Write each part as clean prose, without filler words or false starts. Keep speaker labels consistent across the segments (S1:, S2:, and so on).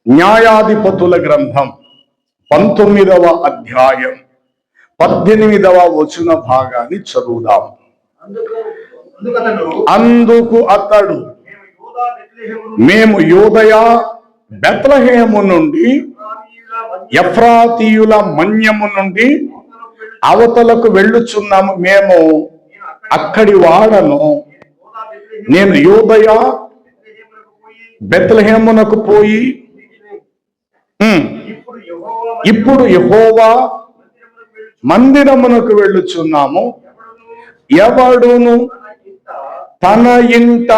S1: న్యాయాధిపతుల గ్రంథం 19వ అధ్యాయం 18వ వచన భాగాన్ని చదువుదాం. అందుకు అతడు, మేము యూదయ బెత్లెహేము నుండి ఎఫ్రాతీయుల మన్యము నుండి అవతలకు వెళ్ళుచున్నాము. మేము అక్కడి వాడను. నేను యూదయ బెత్లెహేమునకు పోయి ఇప్పుడు యెహోవా మందిరమునకు వెళ్ళుచున్నాము. ఎవడును తన ఇంట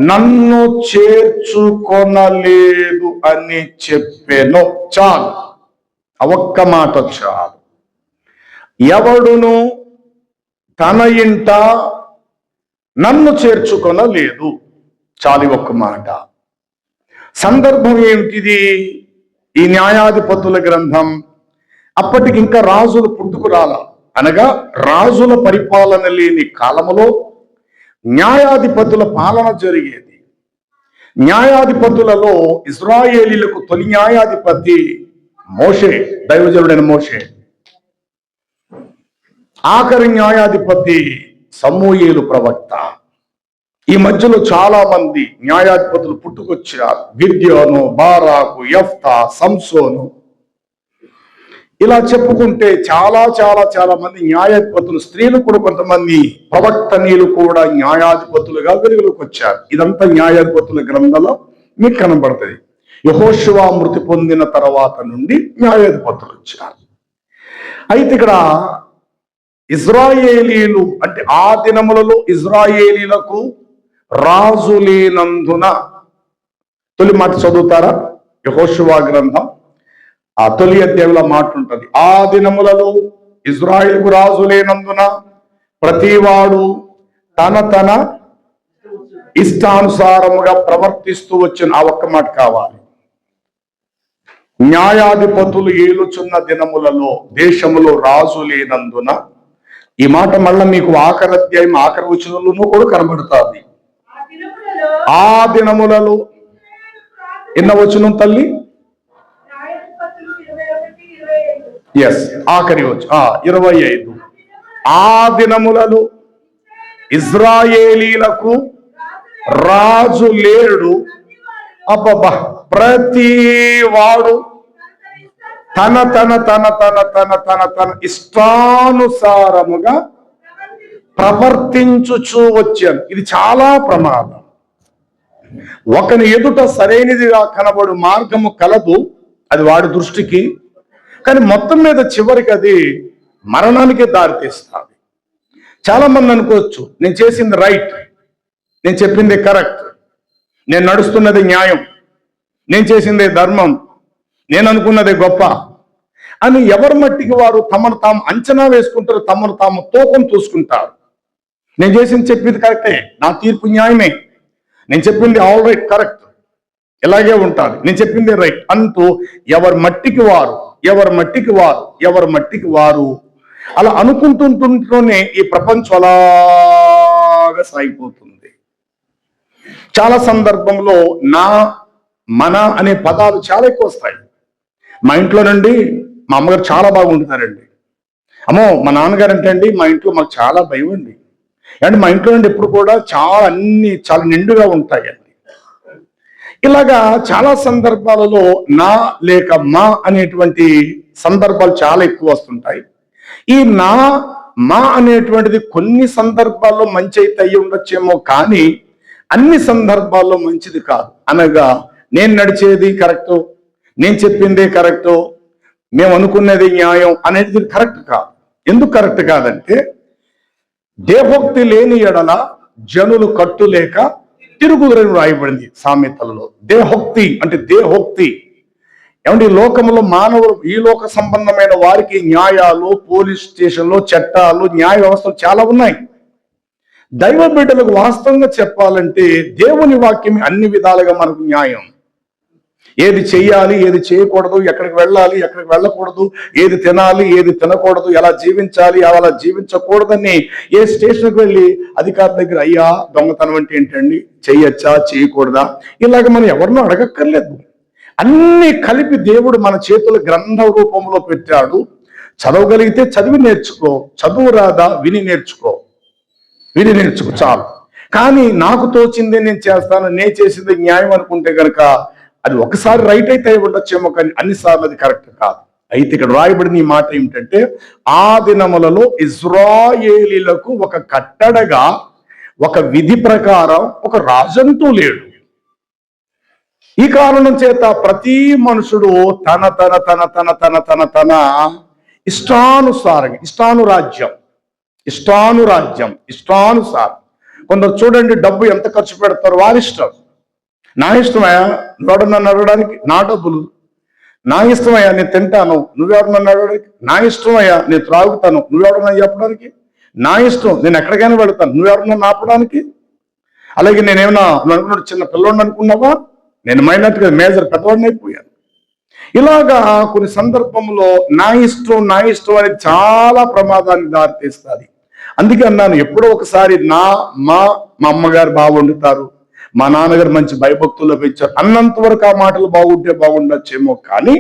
S1: నన్ను చేర్చుకొనలేదు అని చెప్పెను. చాలు, ఒక్క మాట చాలు. ఎవడును తన ఇంట నన్ను చేర్చుకొనలేదు, చాలు, ఒక్క మాట. సందర్భం ఏమిటిది? ఈ న్యాయాధిపతుల గ్రంథం అప్పటికి ఇంకా రాజులు పుట్టుకురాల, అనగా రాజుల పరిపాలన లేని కాలములో న్యాయాధిపతుల పాలన జరిగేది. న్యాయాధిపతులలో ఇశ్రాయేలీలకు తొలి న్యాయాధిపతి మోషే, దైవజనుడైన మోషే. ఆఖరి న్యాయాధిపతి సమూయేలు ప్రవక్త. ఈ మధ్యలో చాలా మంది న్యాయాధిపతులు పుట్టుకొచ్చారు. గిద్యోను, బారాకు, యెఫ్తా, సంసోను, ఇలా చెప్పుకుంటే చాలా చాలా చాలా మంది న్యాయాధిపతులు, స్త్రీలు కూడా కొంతమంది ప్రవక్తనీయులు కూడా న్యాయాధిపతులుగా వెలుగులోకి వచ్చారు. ఇదంతా న్యాయాధిపతుల గ్రంథంలో మీకు కనబడుతుంది. యెహోషువ మృతి పొందిన తర్వాత నుండి న్యాయాధిపతులు వచ్చారు. అయితే ఇక్కడ ఇశ్రాయేలీలు అంటే ఆ దినములలో ఇశ్రాయేలీలకు రాజు లేనందున, తొలి మాట చదువుతారా? యెహోషువ గ్రంథం ఆ తొలి అధ్యాయంలో మాట ఉంటుంది. ఆ దినములలో ఇశ్రాయేలుకు రాజు లేనందున ప్రతివాడు తన తన ఇష్టానుసారముగా ప్రవర్తిస్తూ వచ్చిన. ఆ ఒక్క మాట కావాలి. న్యాయాధిపతులు ఏలుచున్న దినములలో దేశములో రాజు లేనందున. ఈ మాట మళ్ళా మీకు ఆఖరి అధ్యాయం ఆఖరి వచనంలోనూ కూడా కనబడుతుంది. ఆ దినములలో ఎన్న వచనం తల్లి? ఎస్, ఆఖరి వచ్చి 25. ఆ దినములలో ఇశ్రాయేలీలకు రాజు లేడు. అబ్బబ్బా, ప్రతి వాడు తన తన తన తన తన తన తన ఇష్టానుసారముగా ప్రవర్తించుచూ వచ్చాను. ఇది చాలా ప్రమాదం. ఒకని ఎదుట సరైనదిగా కనబడు మార్గము కలదు, అది వాడి దృష్టికి. కానీ మొత్తం మీద చివరికి అది మరణానికి దారితీస్తుంది. చాలా మంది అనుకోవచ్చు, నేను చేసింది రైట్, నేను చెప్పింది కరెక్ట్, నేను నడుస్తున్నది న్యాయం, నేను చేసిందే ధర్మం, నేను అనుకున్నదే గొప్ప అని ఎవరి మట్టికి వారు తమను తాము అంచనా వేసుకుంటారు, తమను తాము తూకం చూసుకుంటారు. నేను చేసింది చెప్పింది కరెక్టే, నా తీర్పు న్యాయమే, నేను చెప్పింది ఆల్ రైట్, కరెక్ట్, ఇలాగే ఉంటాను, నేను చెప్పింది రైట్ అంటూ ఎవరి మట్టికి వారు ఎవరి మట్టికి వారు ఎవరి మట్టికి వారు అలా అనుకుంటుంటూనే ఈ ప్రపంచం అలాగా సాగిపోతుంది. చాలా సందర్భంలో నా, మన అనే పదాలు చాలా ఎక్కువ వస్తాయి. మా ఇంట్లో నుండి మా అమ్మగారు చాలా బాగుంటున్నారండి. అమ్మో, మా నాన్నగారు అంటే అండి మా ఇంట్లో మాకు చాలా భయం అండి. అండ్ మా ఇంట్లో నుండి ఎప్పుడు కూడా చాలా అన్ని చాలా నిండుగా ఉంటాయండి. ఇలాగా చాలా సందర్భాలలో నా లేక మా అనేటువంటి సందర్భాలు చాలా ఎక్కువ వస్తుంటాయి. ఈ నా, మా అనేటువంటిది కొన్ని సందర్భాల్లో మంచి అయితే అయ్యి ఉండొచ్చేమో, కానీ అన్ని సందర్భాల్లో మంచిది కాదు. అనగా నేను నడిచేది కరెక్టు, నేను చెప్పిందే కరెక్టు, మేము అనుకున్నది న్యాయం అనేది కరెక్ట్ కాదు. ఎందుకు కరెక్ట్ కాదంటే, దేహోక్తి లేని ఎడల జనులు కట్టులేక తిరుగుదురని రాయబడింది సామెతలలో. దేహోక్తి అంటే దేహోక్తి. ఏమంటే ఈ లోకంలో మానవులు, ఈ లోక సంబంధమైన వారికి న్యాయాలు, పోలీస్ స్టేషన్లు, చట్టాలు, న్యాయ వ్యవస్థలు చాలా ఉన్నాయి. దైవ బిడ్డలకు వాస్తవంగా చెప్పాలంటే దేవుని వాక్యం అన్ని విధాలుగా మనకు న్యాయం. ఏది చెయ్యాలి, ఏది చేయకూడదు, ఎక్కడికి వెళ్ళాలి, ఎక్కడికి వెళ్ళకూడదు, ఏది తినాలి, ఏది తినకూడదు, ఎలా జీవించాలి, అలా జీవించకూడదని ఏ స్టేషన్కి వెళ్ళి అధికారి దగ్గర, అయ్యా దొంగతనం అంటే ఏంటండి, చెయ్యొచ్చా చేయకూడదా, ఇలాగ మనం ఎవరినో అడగక్కర్లేదు. అన్ని కలిపి దేవుడు మన చేతుల గ్రంథ రూపంలో పెట్టాడు. చదవగలిగితే చదివి నేర్చుకో, చదువు రాదా విని నేర్చుకో, విని నేర్చుకో చాలు. కానీ నాకు తోచింది నేను చేస్తాను, నేను చేసింది న్యాయం అనుకుంటే కనుక అది ఒకసారి రైట్ అయితే ఉండొచ్చేమో, కానీ అన్నిసార్లు అది కరెక్ట్ కాదు. అయితే ఇక్కడ రాయబడిన ఈ మాట ఏమిటంటే, ఆ దినములలో ఇజ్రాయేలీలకు ఒక కట్టడగా, ఒక విధి ప్రకారం ఒక రాజంటూ లేడు. ఈ కారణం చేత ప్రతి మనుషుడు తన తన తన తన తన తన తన ఇష్టానుసారంగా, ఇష్టానుసారం. కొందరు చూడండి, డబ్బు ఎంత ఖర్చు పెడతారు వారిష్టం. నా ఇష్టమయ్యా నువ్వెవడు నన్ను అడగడానికి, నా డబ్బులు. నా ఇష్టమయ్యా నేను తింటాను, నువ్వెవడు నన్ను అడగడానికి. నా ఇష్టమయ్యా నేను త్రాగుతాను, నువ్వెవడు నన్ను చెప్పడానికి. నా ఇష్టం నేను ఎక్కడికైనా వెళతాను, నువ్వెవడు నన్ను ఆపడానికి. అలాగే నేనేమన్నా నువ్వు అనుకున్నాడు చిన్న పిల్లోడిని అనుకున్నావా, నేను మైనట్గా మేజర్ పెద్దవాడిని అయిపోయాను. ఇలాగా కొన్ని సందర్భంలో నా ఇష్టం అనేది చాలా ప్రమాదానికి దారితీస్తుంది. అందుకే అన్నాను, ఎప్పుడో ఒకసారి మా అమ్మగారు బాగా వండుతారు, మా నాన్నగారు మంచి భయభక్తుల్లో పెంచారు అన్నంత వరకు ఆ మాటలు బాగుంటే బాగుండొచ్చేమో, కానీ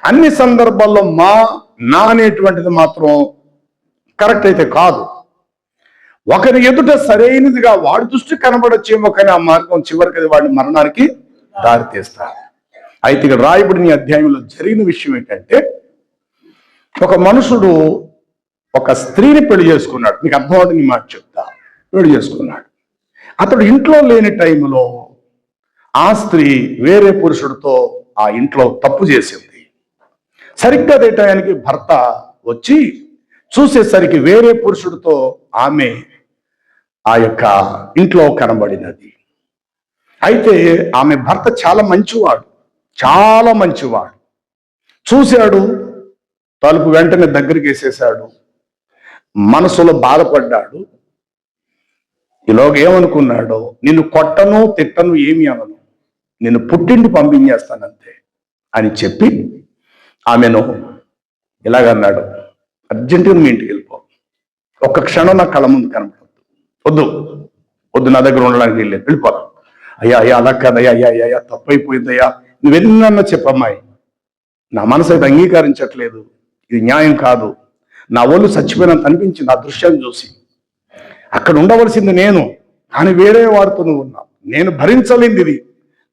S1: అన్ని సందర్భాల్లో నా అనేటువంటిది మాత్రం కరెక్ట్ అయితే కాదు. ఒకరి ఎదుట సరైనదిగా వాడి దృష్టి కనబడొచ్చేమో, కానీ ఆ మార్గం చివరికి అది వాడి మరణానికి దారితీస్తారు. అయితే ఇక్కడ రాయబడిన అధ్యాయంలో జరిగిన విషయం ఏంటంటే, ఒక మనుషుడు ఒక స్త్రీని పెళ్లి చేసుకున్నాడు. మీకు అర్థమవుతుంది మాట చెప్తా. పెళ్లి చేసుకున్నాడు. అతడు ఇంట్లో లేని టైంలో ఆ స్త్రీ వేరే పురుషుడితో ఆ ఇంట్లో తప్పు చేసింది. సరిగ్గా అదే టయానికి భర్త వచ్చి చూసేసరికి వేరే పురుషుడితో ఆమె ఆ యొక్క ఇంట్లో కనబడినది. అయితే ఆమె భర్త చాలా మంచివాడు, చూశాడు, తలుపు వెంటనే దగ్గరికి వేసేశాడు, మనసులో బాధపడ్డాడు. ఈలోగా ఏమనుకున్నాడో, నిన్ను కొట్టను తిట్టను ఏమి అనను, నిన్ను పుట్టింటి పంపించేస్తానంతే అని చెప్పి ఆమెను ఇలాగన్నాడు, అర్జెంటుగా మీ ఇంటికి వెళ్ళిపో, ఒక్క క్షణం నా కళ్ళ ముందు కనపడద్దు, వద్దు నా దగ్గర ఉండడానికి వెళ్ళలేదు, వెళ్ళిపో. అయ్యా అలా కాదయ్యా, అయ్యా తప్పైపోయిందయ్యా, నువ్వెన్నన్నా చెప్పమ్మాయి, నా మనసు అయితే అంగీకరించట్లేదు, ఇది న్యాయం కాదు, నా ఒళ్ళు చచ్చిపోయినంత అనిపించింది ఆ దృశ్యాన్ని చూసి. అక్కడ ఉండవలసింది నేను, కానీ వేరే వారితో నువ్వు ఉన్నావు, నేను భరించలేంది ఇది,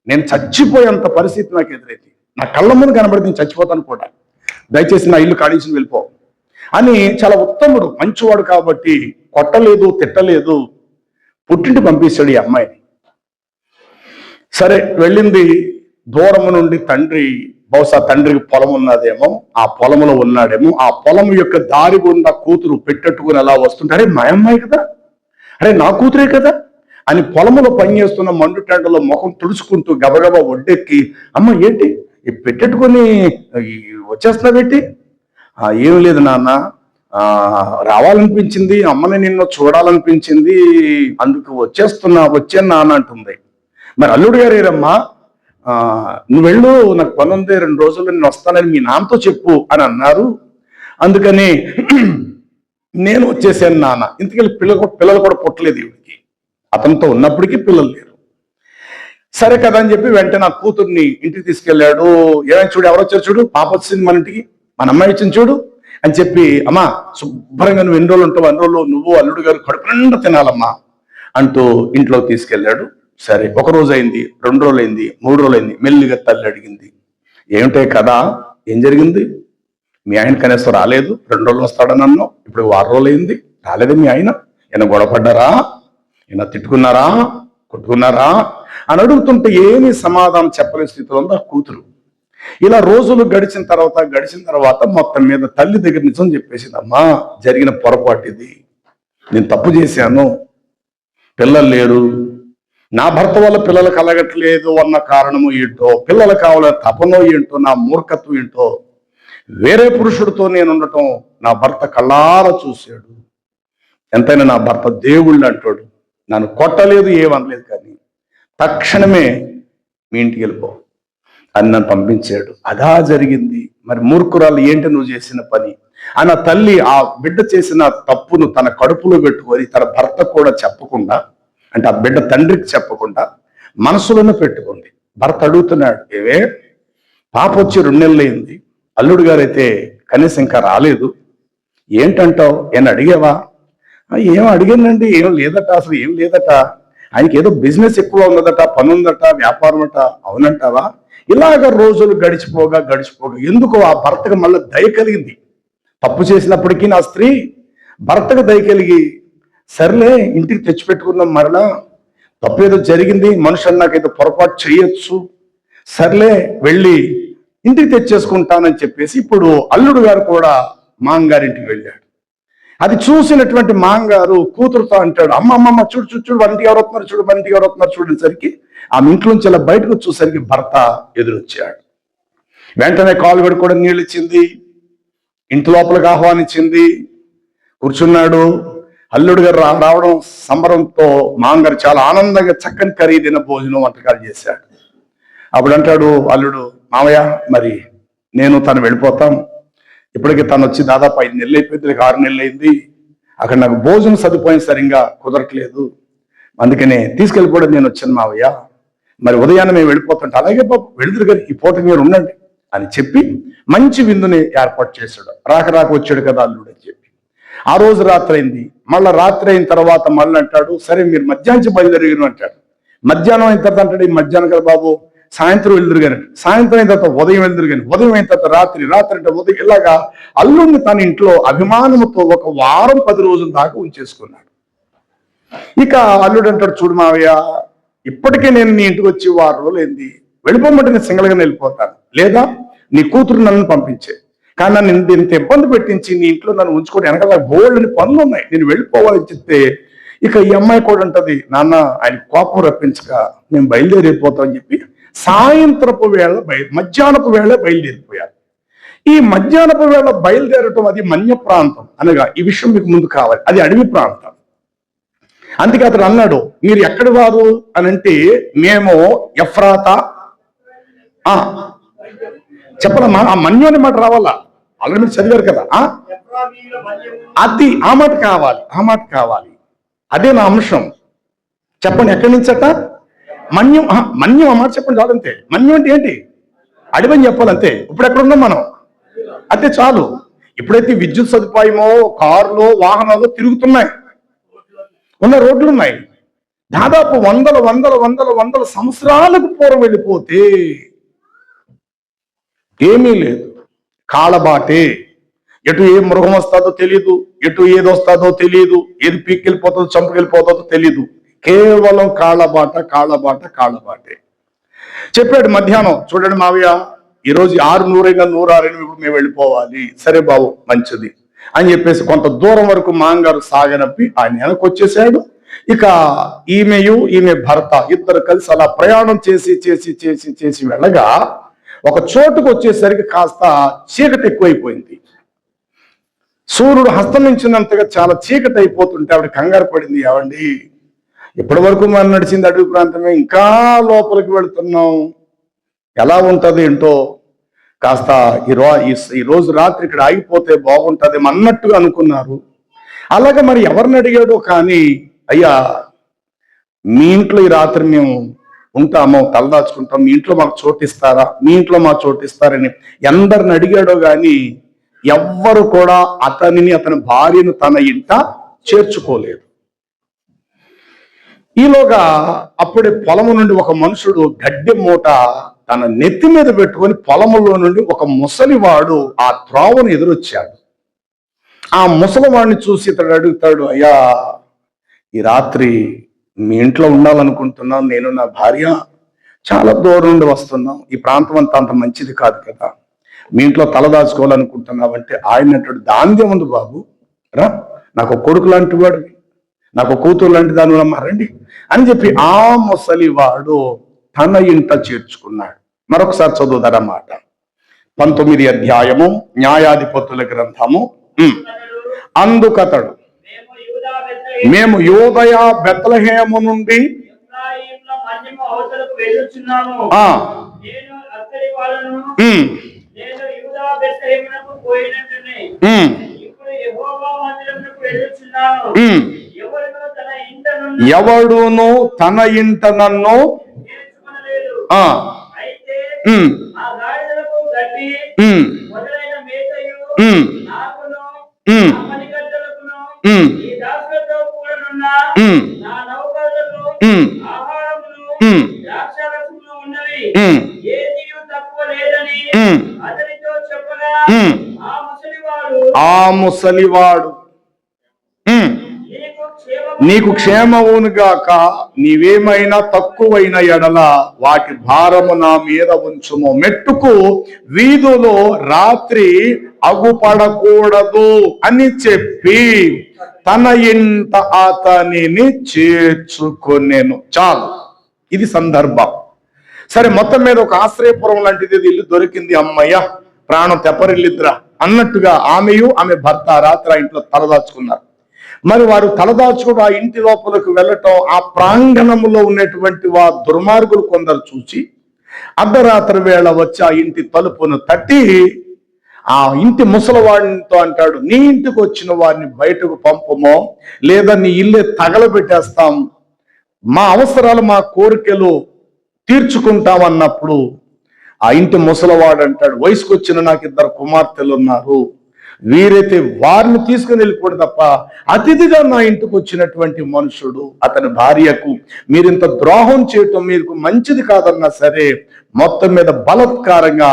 S1: నేను చచ్చిపోయేంత పరిస్థితి నాకు ఎదురైంది, నా కళ్ళ ముందు కనబడితే నేను చచ్చిపోతాను కూడా, దయచేసి నా ఇల్లు ఖాళీ చేసి వెళ్ళిపో అని చాలా ఉత్తముడు, మంచివాడు కాబట్టి కొట్టలేదు తిట్టలేదు, పుట్టింటి పంపించాడు ఈ అమ్మాయిని. సరే వెళ్ళింది. దూరము నుండి తండ్రి, బహుశా తండ్రికి పొలం ఉన్నదేమో, ఆ పొలంలో ఉన్నాడేమో, ఆ పొలం యొక్క దారి గుండా కూతురు పెట్టెట్టుకుని అలా వస్తుంటే, అరే మా అమ్మాయి కదా, అరే నా కూతురే కదా అని పొలంలో పనిచేస్తున్న మండుటెండలో ముఖం తుడుచుకుంటూ గబగబా ఒడ్డెక్కి, అమ్మ ఏంటి పెట్టెట్టుకొని వచ్చేస్తున్నావేంటి? ఏం లేదు నాన్న, రావాలనిపించింది, అమ్మని నిన్ను చూడాలనిపించింది, అందుకు వచ్చాను నాన్న అంటుంది. మరి అల్లుడు గారు ఏరమ్మా, నువ్వు వెళ్ళు, నాకు పని ఉంది, 2 రోజుల్లో నేను వస్తానని మీ నాన్నతో చెప్పు అని అన్నారు, అందుకని నేను వచ్చేసాను నాన్న. ఇంతకీ పిల్లలు కూడా పుట్టలేదు ఈవిడికి, అతనితో ఉన్నప్పటికీ పిల్లలు లేరు. సరే కదా అని చెప్పి వెంటనే నా కూతుర్ని ఇంటికి తీసుకెళ్ళాడు. ఏమైనా చూడు, ఎవరు వచ్చారు చూడు, పాప వచ్చింది మన ఇంటికి, మన అమ్మాయి వచ్చింది చూడు అని చెప్పి, అమ్మా శుభ్రంగా నువ్వు ఎన్ని రోజులు ఉంటావు, అన్ని రోజులు నువ్వు అల్లుడు గారు కడుపు నిండా తినాలమ్మా అంటూ ఇంట్లో తీసుకెళ్ళాడు. సరే, 1 రోజు అయింది, 2 రోజులు అయింది, 3 రోజులు అయింది. మెల్లిగా తల్లి అడిగింది, ఏమిటే కదా, ఏం జరిగింది? మీ ఆయన కనీసం రాలేదు, 2 రోజులు వస్తాడని అన్నావు, ఇప్పుడు 6 రోజులు అయింది, రాలేదు మీ ఆయన, ఏమైనా గొడవపడ్డారా, ఏమైనా తిట్టుకున్నారా, కొట్టుకున్నారా అని అడుగుతుంటే ఏమీ సమాధానం చెప్పలేని స్థితిలో ఉంది ఆ కూతురు. ఇలా రోజులు గడిచిన తర్వాత మొత్తం మీద తల్లి దగ్గర నిజం చెప్పేసింది, అమ్మా జరిగిన పొరపాటు ఇది, నేను తప్పు చేశాను, పిల్లలు లేరు, నా భర్త వల్ల పిల్లలు కలగట్లేదు అన్న కారణము ఏంటో, పిల్లలు కావాలని తపనో ఏంటో, నా మూర్ఖత్వం ఏంటో, వేరే పురుషుడితో నేను ఉండటం నా భర్త కళ్ళారా చూశాడు, ఎంతైనా నా భర్త దేవుళ్ళు అంటాడు, నన్ను కొట్టలేదు ఏమనలేదు, కానీ తక్షణమే మీ ఇంటికి వెళ్ళిపో అని నన్ను పంపించాడు. అదా జరిగింది. మరి మూర్ఖురాలు ఏంటి నువ్వు చేసిన పని అన్న తల్లి ఆ బిడ్డ చేసిన తప్పును తన కడుపులో పెట్టుకొని తన భర్త కూడా చెప్పకుండా, అంటే ఆ బిడ్డ తండ్రికి చెప్పకుండా మనసులోనే పెట్టుకుంది. భర్త అడుగుతున్నాడు, ఏవే పాప వచ్చి 2 నెలలు అయింది. అల్లుడు గారు అయితే కనీసం ఇంకా రాలేదు. ఏంటంటావు, ఏం అడిగావా? ఏం అడిగానండి, ఏం లేదట, అసలు ఏం లేదట. ఆయనకి ఏదో బిజినెస్ ఎక్కువ ఉన్నదట, పని ఉందట, వ్యాపారం అట. అవునంటావా? ఇలాగ రోజులు గడిచిపోగా ఎందుకో ఆ భర్తకు మళ్ళీ దయ కలిగింది. తప్పు చేసినప్పటికీ నా స్త్రీ భర్తకు దయ కలిగి, సర్లే ఇంటికి తెచ్చిపెట్టుకున్నాం, మరలా తప్పేదో జరిగింది, మనుషు నాకైతే పొరపాటు చేయొచ్చు, సర్లే వెళ్ళి ఇంటికి తెచ్చేసుకుంటానని చెప్పేసి ఇప్పుడు అల్లుడు గారు కూడా మాంగారింటికి వెళ్ళాడు. అది చూసినటువంటి మాంగారు కూతురుతో అంటాడు, అమ్మమ్మ చూడు చూడు చూడు, వంటికి ఎవరు వస్తున్నారు చూడు, వంటికి ఎవరు వస్తున్నారు చూడేసరికి ఆమె ఇంట్లోంచి ఇలా బయటకు వచ్చేసరికి భర్త ఎదురొచ్చాడు. వెంటనే కాలు కడుక్కోవడం నీళ్ళు ఇచ్చింది, ఇంటి లోపలికి ఆహ్వానించింది, కూర్చున్నాడు. అల్లుడు గారు రావడం సంబరంతో మాంగారు చాలా ఆనందంగా చక్కని ఖరీదైన భోజనం వంటకాలు చేశాడు. అప్పుడు అంటాడు అల్లుడు, మామయ్య మరి నేను తను వెళ్ళిపోతాం, ఇప్పటికీ తను వచ్చి దాదాపు 5 నెలలు అయిపోయింది, 6 నెలలు అయింది, అక్కడ నాకు భోజనం సదుపాయం సరిగ్గా కుదరట్లేదు, అందుకనే తీసుకెళ్ళిపోవడం నేను వచ్చాను మావయ్య, మరి ఉదయాన్నే మేము వెళ్ళిపోతుంటే. అలాగే బాబు వెళుతురు గారు, ఈ పూట మీరు ఉండండి అని చెప్పి మంచి విందుని ఏర్పాటు చేశాడు. రాక వచ్చాడు కదా అల్లుడు అని చెప్పి. ఆ రోజు రాత్రి అయింది. మళ్ళీ రాత్రి అయిన తర్వాత మళ్ళీ అంటాడు, సరే మీరు మధ్యాహ్నం బయలుదేరిగిన అంటాడు. మధ్యాహ్నం అయిన తర్వాత అంటాడు, ఈ మధ్యాహ్నం కదా బాబు, సాయంత్రం వెళ్దురు కానీ, సాయంత్రం అయిన తర్వాత ఉదయం వెళ్దురు కానీ, ఉదయం అయిన తర్వాత రాత్రి అంటే ఉదయం, ఇలాగా అల్లుడిని తన ఇంట్లో అభిమానంతో 1 వారం 10 రోజుల దాకా ఉంచేసుకున్నాడు. ఇక అల్లుడు అంటాడు, చూడు మావయ్య, ఇప్పటికే నేను నీ ఇంటికి వచ్చి 6 రోజులు అయింది, వెళ్ళిపోమంటే నేను సింగల్గానే వెళ్ళిపోతాను, లేదా నీ కూతురు నన్ను పంపించే, కానీ నన్ను ఇంత ఇబ్బంది పెట్టించి నీ ఇంట్లో నన్ను ఉంచుకోవడం వెనకాల బోల్డ్ని పనులు ఉన్నాయి, నేను వెళ్ళిపోవాలని చెప్తే ఇక ఈ అమ్మాయి కూడా అంటది, నాన్న ఆయన కోపం రప్పించక మేము బయలుదేరిపోతామని చెప్పి సాయంత్రపు వేళ మధ్యాహ్నపు వేళ బయలుదేరిపోయారు. ఈ మధ్యాహ్నపు వేళ బయలుదేరటం అది మన్య ప్రాంతం, అనగా ఈ విషయం మీకు ముందు కావాలి, అది అడవి ప్రాంతం. అందుకే అతను అన్నాడు, మీరు ఎక్కడి వారు అని అంటే, మేము ఎఫ్రాతా. చెప్పలమ్మా, ఆ మన్యం అనే మాట రావాలా, ఆల్రెడీ మీరు చదివారు కదా. అది ఆ మాట కావాలి, అదే నా అంశం. చెప్పండి, ఎక్కడి నుంచట? మన్యం. మన్యం ఆ మాట చెప్పండి చాలంతే. మన్యం అంటే ఏంటి? అడవని చెప్పాలంతే. ఇప్పుడు ఎక్కడ ఉన్నాం మనం? అంతే చాలు. ఇప్పుడైతే విద్యుత్ సదుపాయమో, కారులో, వాహనాలు తిరుగుతున్నాయి, ఉన్న రోడ్లు ఉన్నాయి. దాదాపు వందల సంవత్సరాలకు పూర్వం వెళ్ళిపోతే ఏమీ లేదు, కాళ్ళబాటే. ఎటు ఏ మృగం వస్తుందో తెలియదు, ఎటు ఏది వస్తుందో తెలియదు, ఏది పీక్కెళ్ళిపోతుందో చంపుకెళ్ళిపోతుందో తెలియదు, కేవలం కాళ్ళబాటే. చెప్పాడు మధ్యాహ్నం, చూడండి మావయ్య, ఈరోజు 6:100 అయినా 106 ఇప్పుడు మేము వెళ్ళిపోవాలి. సరే బాబు, మంచిది అని చెప్పేసి కొంత దూరం వరకు మాంగారు సాగనప్పి ఆయన వెనక్కి వచ్చేసాడు. ఇక ఈమె భర్త ఇద్దరు కలిసి అలా ప్రయాణం చేసి వెళ్ళగా ఒక చోటుకు వచ్చేసరికి కాస్త చీకటి ఎక్కువైపోయింది. సూర్యుడు హస్తమించినంతగా చాలా చీకటి అయిపోతుంటే ఆవిడ కంగారు పడింది. ఏవండి, ఇప్పటి వరకు మనం నడిచింది అడవి ప్రాంతమే, ఇంకా లోపలికి వెళుతున్నాం, ఎలా ఉంటది ఏంటో, కాస్త ఈ రోజు రాత్రి ఇక్కడ ఆగిపోతే బాగుంటది అన్నట్టుగా అనుకున్నారు. అలాగే మరి ఎవరిని అడిగాడో కానీ, అయ్యా మీ ఇంట్లో ఈ రాత్రి మేము ఉంటామో, తలదాచుకుంటాం, మీ ఇంట్లో మాకు చోటిస్తారా, మీ ఇంట్లో మాకు చోటిస్తారని ఎందరిని అడిగాడో గాని ఎవ్వరు కూడా అతని భార్యను తన ఇంట చేర్చుకోలేదు. ఈలోగా అప్పుడే పొలము నుండి ఒక మనుషుడు గడ్డి మూట తన నెత్తి మీద పెట్టుకొని పొలములో నుండి ఒక ముసలివాడు ఆ త్రోవను ఎదురొచ్చాడు. ఆ ముసలివాడిని చూసి ఇతడు అడుగుతాడు, అయ్యా ఈ రాత్రి మీ ఇంట్లో ఉండాలనుకుంటున్నాం, నేను నా భార్య చాలా దూరం నుండి వస్తున్నాం, ఈ ప్రాంతం అంత మంచిది కాదు కదా, మీ ఇంట్లో తలదాచుకోవాలనుకుంటున్నావంటే ఆయన అంటాడు, దాందే ఉంది బాబు, రా, నాకు కొడుకు లాంటి వాడు, నాకు కూతురు లాంటి దాని రండి అని చెప్పి ఆ ముసలివాడు తన ఇంట చేర్చుకున్నాడు. మరొకసారి చదువుదన్నమాట. 19వ అధ్యాయము న్యాయాధిపతుల గ్రంథము. అందుకతడు, మేము యూదయ బెత్లెహేము నుండి ఎవడును తన ఇంట నన్ను
S2: ఆ గాడిదలకు గడ్డి మొదలైన మేతయు నాకును ఆ పనికత్తెలకును ఈ దాసులతో కూడనున్న నా నౌకరులకు ఆహారమును ద్రాక్షారసమును ఉన్నవి, ఏదియు తక్కువ లేదని అతనితో చెప్పగా ఆ ముసలివాడు
S1: నీకు క్షేమవునుగాక, నీవేమైనా తక్కువైన ఎడల వాటి భారము నా మీద ఉంచుము, మెట్టుకు వీధులో రాత్రి అగుపడకూడదు అని చెప్పి తన ఇంట అతనిని చేర్చుకొనెను. చాలు, ఇది సందర్భం. సరే, మొత్తం మీద ఒక ఆశ్రయపురం లాంటిది ఇల్లు దొరికింది. అమ్మయ్య, ప్రాణం తెప్పరిల్లిద్రా అన్నట్టుగా ఆమెయు ఆమె భర్త రాత్రి ఆ ఇంట్లో తలదాచుకున్నారు. మరి వారు తలదాచుకుని ఆ ఇంటి లోపలికి వెళ్ళటం, ఆ ప్రాంగణంలో ఉన్నటువంటి దుర్మార్గులు కొందరు చూసి అర్ధరాత్రి వేళ వచ్చి ఆ ఇంటి తలుపును తట్టి ఆ ఇంటి ముసలివాడితో అంటాడు, నీ ఇంటికి వచ్చిన వారిని బయటకు పంపమో, లేదా నీ ఇల్లే తగలబెట్టేస్తాం, మా అవసరాలు మా కోరికలు తీర్చుకుంటామన్నప్పుడు ఆ ఇంటి ముసలివాడు అంటాడు, వయసుకు వచ్చిన నాకు 2 కుమార్తెలు ఉన్నారు, వీరైతే వారిని తీసుకుని వెళ్ళిపోడు తప్ప అతిథిగా నా ఇంటికి వచ్చినటువంటి మనుషుడు, అతని భార్యకు మీరింత ద్రోహం చేయటం మీకు మంచిది కాదన్నా సరే, మొత్తం మీద బలత్కారంగా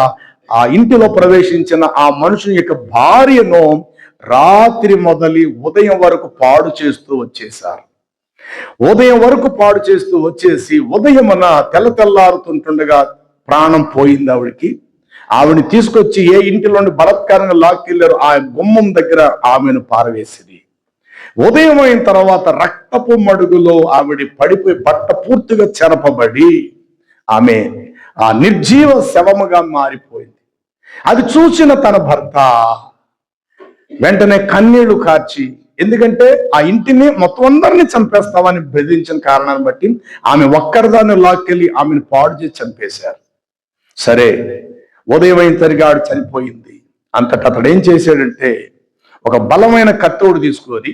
S1: ఆ ఇంటిలో ప్రవేశించిన ఆ మనుషుని యొక్క భార్యను రాత్రి మొదలి ఉదయం వరకు పాడు చేస్తూ వచ్చేశారు. ఉదయం వరకు పాడు చేస్తూ వచ్చేసి ఉదయమున తెల్లవారుతుండగా ప్రాణం పోయింది ఆవిడికి. ఆవిడని తీసుకొచ్చి ఏ ఇంటిలోని బలత్కారంగా లాక్కెళ్ళారు ఆ గుమ్మం దగ్గర ఆమెను పారవేసింది. ఉదయం అయిన తర్వాత రక్తపు మడుగులో ఆవిడ పడిపోయి బట్ట పూర్తిగా చెరపబడి ఆమె ఆ నిర్జీవ శవముగా మారిపోయింది. అది చూసిన తన భర్త వెంటనే కన్నీళ్లు కార్చి, ఎందుకంటే ఆ ఇంటిని మొత్తం అందరినీ చంపేస్తామని బెదిరించిన కారణాన్ని బట్టి ఆమె ఒక్కరిదాన్ని లాక్కెళ్ళి ఆమెను పాడు చేసి చంపేశారు. సరే, ఉదయం అయిన తరిగా ఆడు చనిపోయింది. అంతటా అతడు ఏం చేశాడంటే ఒక బలమైన కత్తోడు తీసుకొని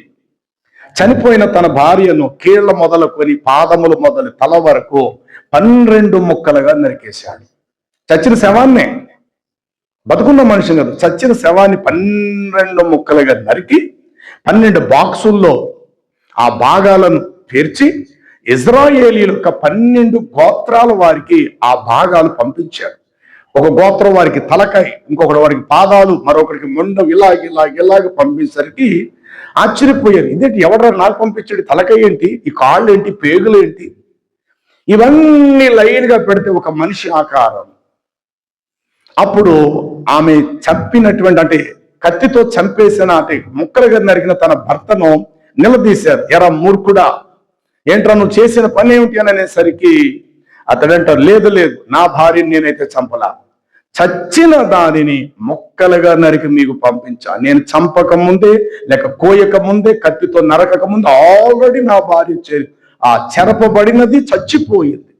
S1: చనిపోయిన తన భార్యను కీళ్ల మొదలుకొని పాదములు మొదలు తల వరకు 12 ముక్కలుగా నరికేశాడు. చచ్చిన శవాన్నే, బతుకున్న మనిషి కదా, చచ్చిన శవాన్ని 12 ముక్కలుగా నరికి 12 బాక్సుల్లో ఆ భాగాలను పేర్చి ఇజ్రాయేలీల యొక్క 12 గోత్రాల వారికి ఆ భాగాలు పంపించాడు. ఒక గోత్రం వారికి తలకాయ, ఇంకొకటి వారికి పాదాలు, మరొకరికి మొండం, ఇలాగ పంపించేసరికి ఆశ్చర్యపోయారు. ఇదేంటి, ఎవడరా నాకు పంపించాడు, తలకాయ ఏంటి, ఈ కాళ్ళు ఏంటి, పేగులు ఏంటి, ఇవన్నీ లైన్గా పెడితే ఒక మనిషి ఆకారం. అప్పుడు ఆమె చంపినటువంటి, అంటే కత్తితో చంపేసిన, అంటే ముక్కలుగా నరికిన తన భర్తను నిలదీశారు. ఎరా మూర్ఖుడా, ఏంట్రా నువ్వు చేసిన పని ఏమిటి అని అనేసరికి అతడంటారు, లేదు నా భార్యని నేనైతే చంపలా, చచ్చిన దానిని ముక్కలుగా నరికి మీకు పంపించా. నేను చంపక ముందే లేక కోయక ముందే, కత్తితో నరకక ముందే ఆల్రెడీ నా భార్య ఆ చెరపబడినది, చచ్చిపోయింది.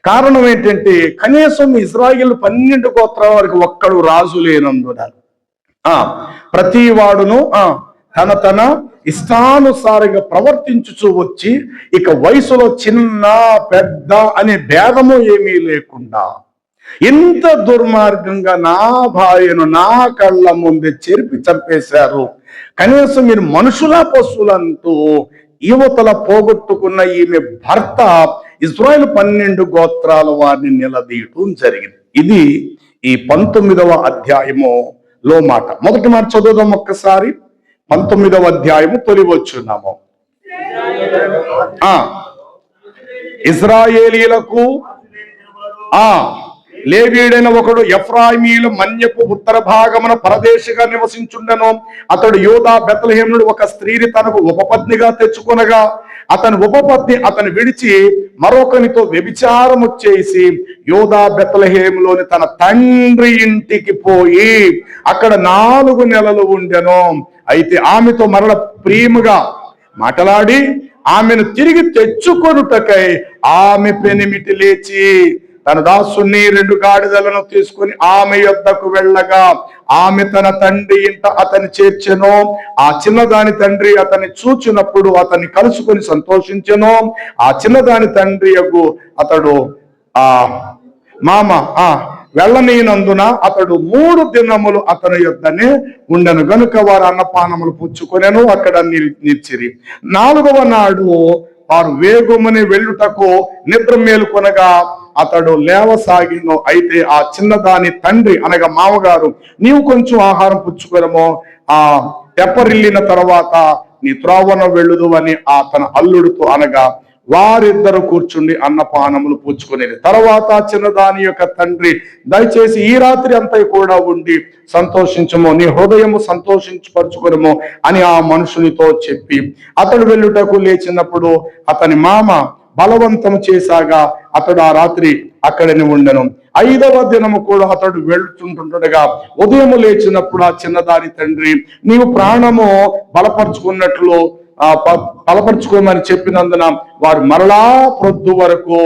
S1: కారణం ఏంటంటే కనీసం ఇజ్రాయేల్ 12 గోత్రాల వరకు ఒక్కడు రాజు లేనందున ప్రతి వాడును తన ఇష్టానుసారంగా ప్రవర్తించుచూ వచ్చి, ఇక వయసులో చిన్న పెద్ద అనే భేదము ఏమీ లేకుండా ఇంత దుర్మార్గంగా నా భార్యను నా కళ్ళ ముందే చెరిపి చంపేశారు. కనీసం మీరు మనుషుల పశువులంటూ యువతల పోగొట్టుకున్న ఈమె భర్త ఇజ్రాయేల్ 12 గోత్రాల వారిని నిలదీయటం జరిగింది. ఇది ఈ 19వ అధ్యాయములో మాట. మొదటి మాట చదువుదాం ఒక్కసారి. 19వ అధ్యాయము తొలి వచనము. ఇశ్రాయేలీయులకు లేవీయుడైన ఒకడు ఎఫ్రాయిమీయుల మన్యపు ఉత్తర భాగమున పరదేశిగా నివసించుండెను. అతడు యూదా బెత్లెహేమునుడు ఒక స్త్రీని తనకు ఉపపత్నిగా తెచ్చుకొనగా, అతని ఉపపత్ని అతను విడిచి మరొకనితో వ్యభిచారము చేసి యూదా బెత్లెహేములోని తన తండ్రి ఇంటికి పోయి అక్కడ 4 నెలలు ఉండెను. అయితే ఆమెతో మరల ప్రేమగా మాట్లాడి ఆమెను తిరిగి తెచ్చుకొనుటకై ఆమె పెనిమిటి లేచి తన దాసుని 2 గాడిదలను తీసుకుని ఆమె యొద్దకు వెళ్ళగా, ఆమె తన తండ్రి ఇంట అతని చేర్చెను. ఆ చిన్నదాని తండ్రి అతన్ని చూచినప్పుడు అతన్ని కలుసుకొని సంతోషించెను. ఆ చిన్నదాని తండ్రి అతడు మామ వెళ్ళనీనందున అతడు 3 దినములు అతని యొద్దనే ఉండెను గనుక వారు అన్నపానములు పుచ్చుకొనెను, అక్కడ నిలిచిరి. 4వ నాడు వారు వేగముని వెళ్ళుటకు నిద్ర మేలుకొనగా అతడు లేవసాగిను. అయితే ఆ చిన్నదాని తండ్రి అనగా మామగారు, నీవు కొంచెం ఆహారం పుచ్చుకొనము, ఆ తెప్పరిల్లిన తర్వాత నీ త్రోవన వెళ్ళుదు అని తన అల్లుడితో అనగా వారిద్దరు కూర్చుండి అన్నపానములు పుచ్చుకునేది. తర్వాత చిన్నదాని యొక్క తండ్రి, దయచేసి ఈ రాత్రి అంతా కూడా ఉండి సంతోషించము, నీ హృదయము సంతోషించపరచుకునము అని ఆ మనుషునితో చెప్పి అతడు వెళ్ళుటకు లేచినప్పుడు అతని మామ బలవంతం చేశాగా అతడు ఆ రాత్రి అక్కడనే ఉండెను. 5వ దినము కూడా అతడు వెళ్తుంటుండగా ఉదయం లేచినప్పుడు ఆ చిన్నదాని తండ్రి, నీవు ప్రాణము బలపరుచుకోమని చెప్పినందున వారు మరలా ప్రొద్దు వరకు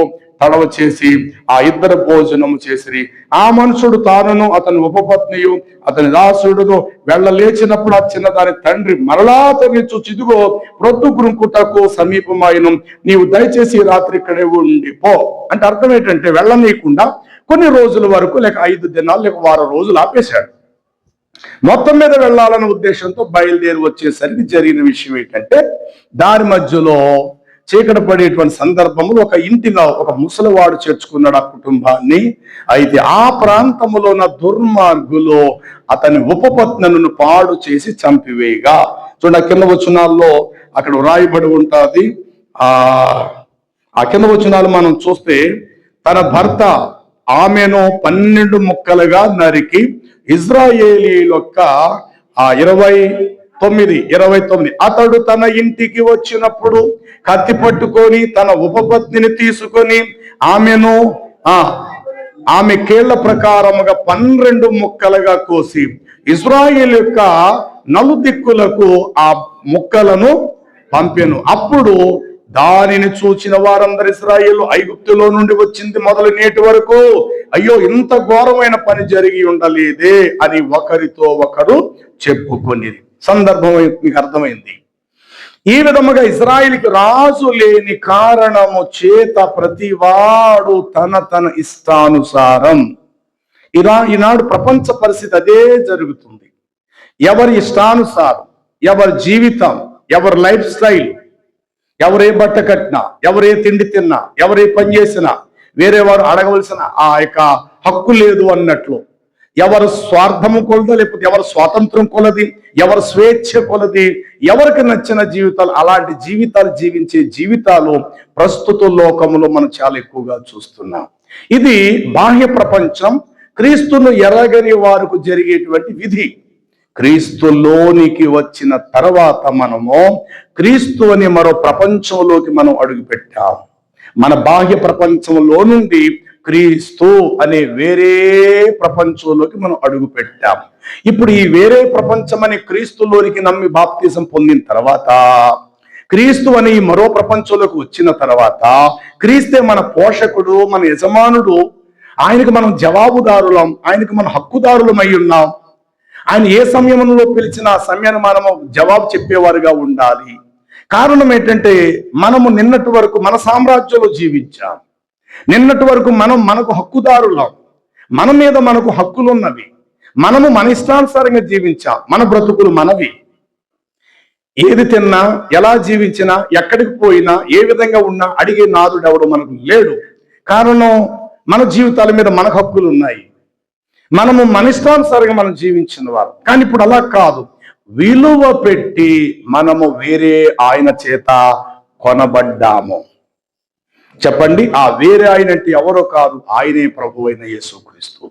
S1: తడవ చేసి ఆ ఇద్దరు భోజనము చేసిరి. ఆ మనుషుడు తానును అతని ఉపపత్నియు అతని దాసుడును వెళ్ళలేచినప్పుడు ఆ చిన్నదాని తండ్రి మరలా అతన్ని చూచి, ఇదిగో ప్రొద్దు గురుకుటకు సమీపమైన, నీవు దయచేసి రాత్రి ఇక్కడే ఉండిపో. అంటే అర్థం ఏంటంటే వెళ్ళనీయకుండా కొన్ని రోజుల వరకు, లేక 5 దినాలు లేక 1 వారం రోజులు ఆపేశాడు. మొత్తం మీద వెళ్ళాలన్న ఉద్దేశంతో బయలుదేరి వచ్చేసరికి జరిగిన విషయం ఏంటంటే, దారి మధ్యలో చీకటి పడేటువంటి సందర్భంలో ఒక ఇంటిలో ఒక ముసలివాడు చేర్చుకున్నాడు ఆ కుటుంబాన్ని. అయితే ఆ ప్రాంతంలో ఉన్న దుర్మార్గులు అతని ఉపపత్నులను పాడు చేసి చంపివేయగా, చూడండి ఆ కింద వచనాల్లో అక్కడ వ్రాయబడి ఉంటుంది. ఆ కింద వచనాలు మనం చూస్తే, తన భర్త ఆమెను 12 ముక్కలుగా నరికి ఇజ్రాయేలీలొక్క 29 అతడు తన ఇంటికి వచ్చినప్పుడు కత్తి పట్టుకొని తన ఉపపత్నిని తీసుకొని ఆమె కేళ్ల ప్రకారముగా 12 ముక్కలుగా కోసి ఇజ్రాయేల్ యొక్క నలుదిక్కులకు ఆ ముక్కలను పంపెను. అప్పుడు దానిని చూచిన వారందరు, ఇశ్రాయేలు ఐగుప్తులో నుండి వచ్చింది మొదలు నేటి వరకు అయ్యో ఇంత ఘోరమైన పని జరిగి ఉండలేదే అని ఒకరితో ఒకరు చెప్పుకొని. సందర్భం మీకు అర్థమైంది. ఈ విధముగా ఇశ్రాయేలుకి రాజు లేని కారణము చేత ప్రతివాడు తన ఇష్టానుసారం, ఈనాడు ప్రపంచ పరిస్థితి అదే జరుగుతుంది. ఎవరి ఇష్టానుసారం, ఎవరి జీవితం, ఎవరి లైఫ్ స్టైల్, ఎవరే బట్ట కట్టినా, ఎవరే తిండి తిన్నా, ఎవరే పని చేసినా వేరే వారు అడగవలసిన ఆ యొక్క హక్కు లేదు అన్నట్లు, ఎవరు స్వార్థము కొలది, లేకపోతే ఎవరు స్వాతంత్రం కొలది, ఎవరు స్వేచ్ఛ కొలది, ఎవరికి నచ్చిన జీవితాలు, అలాంటి జీవితాలు జీవించే జీవితాలు ప్రస్తుత లోకములో మనం చాలా ఎక్కువగా చూస్తున్నాం. ఇది బాహ్య ప్రపంచం, క్రీస్తును ఎరగని వారికి జరిగేటువంటి విధి. క్రీస్తులోనికి వచ్చిన తర్వాత మనము క్రీస్తు అనే మరో ప్రపంచంలోకి మనం అడుగుపెట్టాం. మన బాహ్య ప్రపంచంలో నుండి క్రీస్తు అనే వేరే ప్రపంచంలోకి మనం అడుగు పెట్టాం. ఇప్పుడు ఈ వేరే ప్రపంచం అనే క్రీస్తులోనికి నమ్మి బాప్తిజం పొందిన తర్వాత, క్రీస్తు అనే ఈ మరో ప్రపంచంలోకి వచ్చిన తర్వాత, క్రీస్తే మన పోషకుడు, మన యజమానుడు, ఆయనకు మనం జవాబుదారులం, ఆయనకు మనం హక్కుదారులం అయి ఉన్నాం. ఆయన ఏ సమయంలో పిలిచినా ఆ సమయాన్ని మనము జవాబు చెప్పేవారుగా ఉండాలి. కారణం ఏంటంటే, మనము నిన్నటి వరకు మన సామ్రాజ్యంలో జీవించాం. నిన్నటి వరకు మనకు హక్కుదారులం, మన మీద మనకు హక్కులున్నవి. మనము మన ఇష్టానుసారంగా జీవించాం. మన బ్రతుకులు మనవి. ఏది తిన్నా, ఎలా జీవించినా, ఎక్కడికి పోయినా, ఏ విధంగా ఉన్నా అడిగే నాదుడు ఎవరు మనకు లేడు. కారణం, మన జీవితాల మీద మనకు హక్కులు ఉన్నాయి. మనము మన ఇష్టానుసారంగా మనం జీవించిన వారు. కానీ ఇప్పుడు అలా కాదు. విలువ పెట్టి మనము వేరే ఆయన చేత కొనబడ్డాము. చెప్పండి, ఆ వేరే ఆయన అంటే ఎవరో కాదు, ఆయనే ప్రభు అయిన యేసుక్రీస్తు.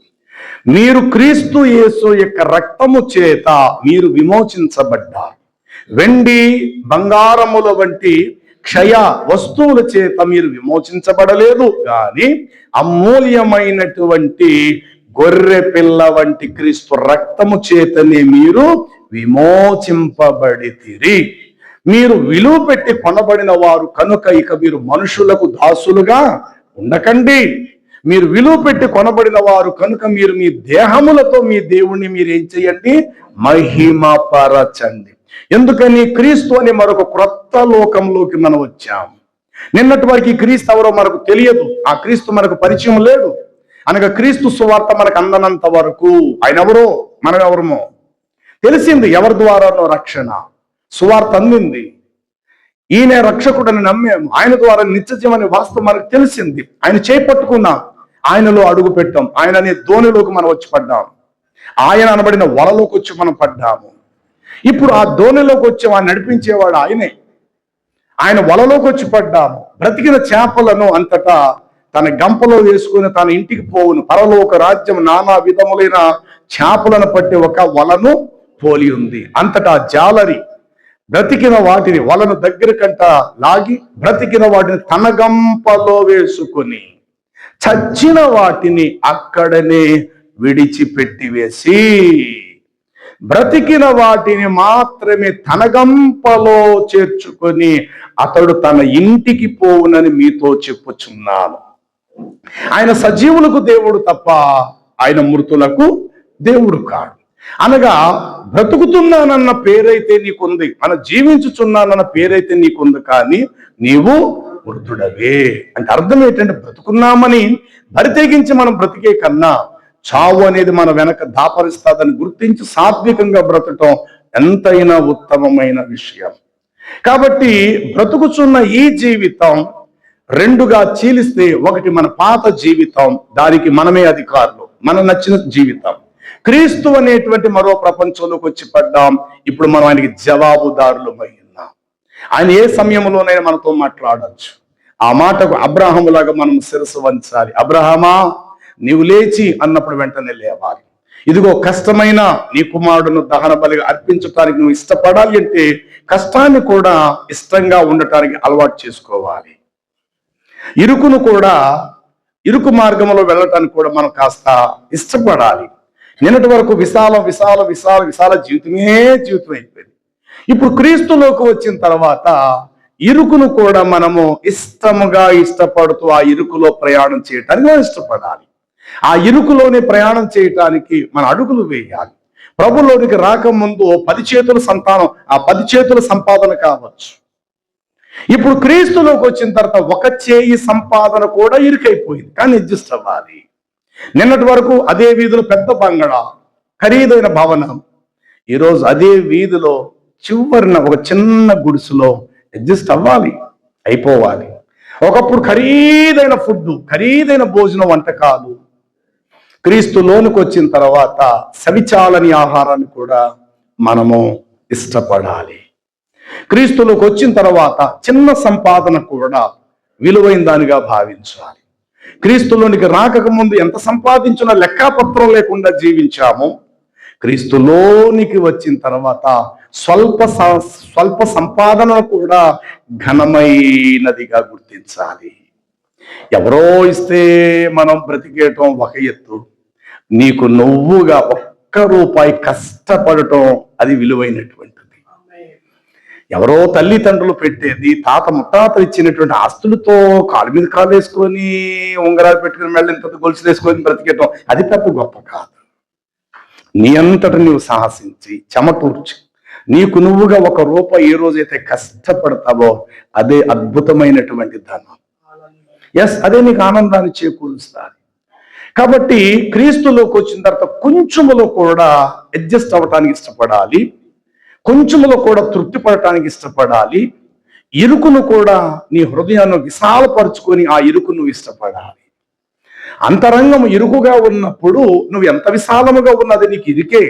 S1: మీరు క్రీస్తు యేసు యొక్క రక్తము చేత మీరు విమోచించబడ్డారు. వెండి బంగారముల వంటి క్షయ వస్తువుల చేత మీరు విమోచించబడలేదు, కానీ అమూల్యమైనటువంటి గొర్రె పిల్ల వంటి క్రీస్తు రక్తము చేతనే మీరు విమోచింపబడితిరి. మీరు విలువ పెట్టి కొనబడిన వారు కనుక ఇక మీరు మనుషులకు దాసులుగా ఉండకండి. మీరు విలువ పెట్టి కొనబడిన వారు కనుక మీరు మీ దేహములతో మీ దేవుణ్ణి మీరు ఏం చేయండి? మహిమపరచండి. ఎందుకని? క్రీస్తు అనే మరొక క్రొత్త లోకంలోకి మనం వచ్చాం. నిన్నటి వరకు క్రీస్తు ఎవరో మనకు తెలియదు. ఆ క్రీస్తు మనకు పరిచయం లేదు. అనగా క్రీస్తు సువార్త మనకు అందనంత వరకు ఆయన ఎవరో మనం ఎవరమో తెలిసింది. ఎవరి ద్వారానో రక్షణ సువార్త అందింది. ఈయన రక్షకుడని నమ్మాము. ఆయన ద్వారా నిత్య జీవన వాస్తవం మనకు తెలిసింది. ఆయన చేపట్టుకున్నాం, ఆయనలో అడుగు పెట్టాం, ఆయన అనే ధోనిలోకి మనం వచ్చి పడ్డాం, ఆయన అనబడిన వలలోకి వచ్చి మనం పడ్డాము. ఇప్పుడు ఆ ధోనిలోకి వచ్చి ఆయన నడిపించేవాడు ఆయనే. ఆయన వలలోకి వచ్చి పడ్డాము. బ్రతికిన చేపలను అంతటా తన గంపలో వేసుకుని తన ఇంటికి పోవును. పరలోక రాజ్యం నానా విధములైన చేపలను పట్టి ఒక వలను పోలి ఉంది. అంతటా జాలరి బ్రతికిన వాటిని వలను దగ్గర కంట లాగి బ్రతికిన వాటిని తన గంపలో వేసుకుని చచ్చిన వాటిని అక్కడనే విడిచిపెట్టి వేసి బ్రతికిన వాటిని మాత్రమే తన గంపలో చేర్చుకొని అతడు తన ఇంటికి పోవునని మీతో చెప్పుచున్నాను. ఆయన సజీవులకు దేవుడు తప్ప ఆయన మృతులకు దేవుడు కాడు. అనగా బ్రతుకుతున్నానన్న పేరైతే నీకుంది, మనం జీవించుచున్నానన్న పేరైతే నీకుంది, కానీ నీవు మృతుడవే. అంటే అర్థం ఏంటంటే బ్రతుకున్నామని బరితెగించి మనం బ్రతికే కన్నా చావు అనేది మన వెనక దాపరిస్తాదని గుర్తించి సాత్వికంగా బ్రతకటం ఎంతైనా ఉత్తమమైన విషయం. కాబట్టి బ్రతుకుచున్న ఈ జీవితం రెండుగా చీలిస్తే, ఒకటి మన పాత జీవితం, దానికి మనమే అధికారులు, మన నచ్చిన జీవితం. క్రీస్తు అనేటువంటి మరో ప్రపంచంలోకి వచ్చి పడ్డాం. ఇప్పుడు మనం ఆయనకి జవాబుదారులమై ఉన్నాం. ఆయన ఏ సమయంలోనైనా మనతో మాట్లాడచ్చు. ఆ మాటకు అబ్రాహాములాగా మనం శిరస్సు వంచాలి. అబ్రహామా నీవు లేచి అన్నప్పుడు వెంటనే లేవాలి. ఇదిగో కష్టమైన నీ కుమారుడును దహన బలిగా అర్పించడానికి నువ్వు ఇష్టపడాలి అంటే కష్టాన్ని కూడా ఇష్టంగా ఉండటానికి అలవాటు చేసుకోవాలి. ఇరుకును కూడా, ఇరుకు మార్గంలో వెళ్ళటానికి కూడా మనం కాస్త ఇష్టపడాలి. నిన్నటి వరకు విశాల విశాల విశాల విశాల జీవితమే జీవితం అయిపోయింది. ఇప్పుడు క్రీస్తులోకి వచ్చిన తర్వాత ఇరుకును కూడా మనము ఇష్టముగా ఇష్టపడుతూ ఆ ఇరుకులో ప్రయాణం చేయటానికి మనం ఇష్టపడాలి. ఆ ఇరుకులోనే ప్రయాణం చేయటానికి మన అడుగులు వేయాలి. ప్రభులోనికి రాకముందు 10 చేతుల సంతానం, ఆ 10 చేతుల సంపాదన కావచ్చు. ఇప్పుడు క్రీస్తులోకి వచ్చిన తర్వాత 1 చేయి సంపాదన కూడా ఇరుకైపోయింది, కానీ అడ్జస్ట్ అవ్వాలి. నిన్నటి వరకు అదే వీధిలో పెద్ద బంగళా, ఖరీదైన భవనం, ఈరోజు అదే వీధిలో చివరిన ఒక చిన్న గుడిసెలో అడ్జస్ట్ అవ్వాలి, అయిపోవాలి. ఒకప్పుడు ఖరీదైన ఫుడ్, ఖరీదైన భోజనం, వంటకాలు. క్రీస్తులోనికి వచ్చిన తర్వాత సవిచాలని ఆహారాన్ని కూడా మనము ఇష్టపడాలి. క్రీస్తులోకి వచ్చిన తర్వాత చిన్న సంపాదన కూడా విలువైన దానిగా భావించాలి. క్రీస్తులోనికి రాకముందు ఎంత సంపాదించినా లెక్కాపత్రం లేకుండా జీవించాము. క్రీస్తులోనికి వచ్చిన తర్వాత స్వల్ప సంపాదన కూడా ఘనమైనదిగా గుర్తించాలి. ఎవరో ఇస్తే మనం బ్రతికేయటం ఒక ఎత్తు, నీకు నువ్వుగా 1 రూపాయి కష్టపడటం అది విలువైనటువంటిది. ఎవరో తల్లిదండ్రులు పెట్టేది, తాత ముత్తాతలు ఇచ్చినటువంటి ఆస్తులతో కాలు మీద కాలు వేసుకొని ఉంగరాలు పెట్టుకుని మెళ్ళని పెద్ద గొలుసులు వేసుకొని బ్రతికేయటం అది పెద్ద గొప్ప కాదు. నీ అంతట నీవు సాహసించి చెమటూర్చి నీకు నువ్వుగా 1 రూపాయి ఏ రోజైతే కష్టపడతావో అదే అద్భుతమైనటువంటి ధనం. అదే నీకు ఆనందాన్ని చేకూరుస్తుంది. కాబట్టి క్రీస్తులోకి వచ్చిన తర్వాత కొంచెములో కూడా అడ్జస్ట్ అవ్వటానికి ఇష్టపడాలి, కొంచెములో కూడా తృప్తి పడటానికి ఇష్టపడాలి. ఇరుకును కూడా నీ హృదయాన్ని విశాలపరుచుకొని ఆ ఇరుకును ఇష్టపడాలి. అంతరంగం ఇరుకుగా ఉన్నప్పుడు నువ్వు ఎంత విశాలముగా ఉన్నది నీకు ఇరుకే.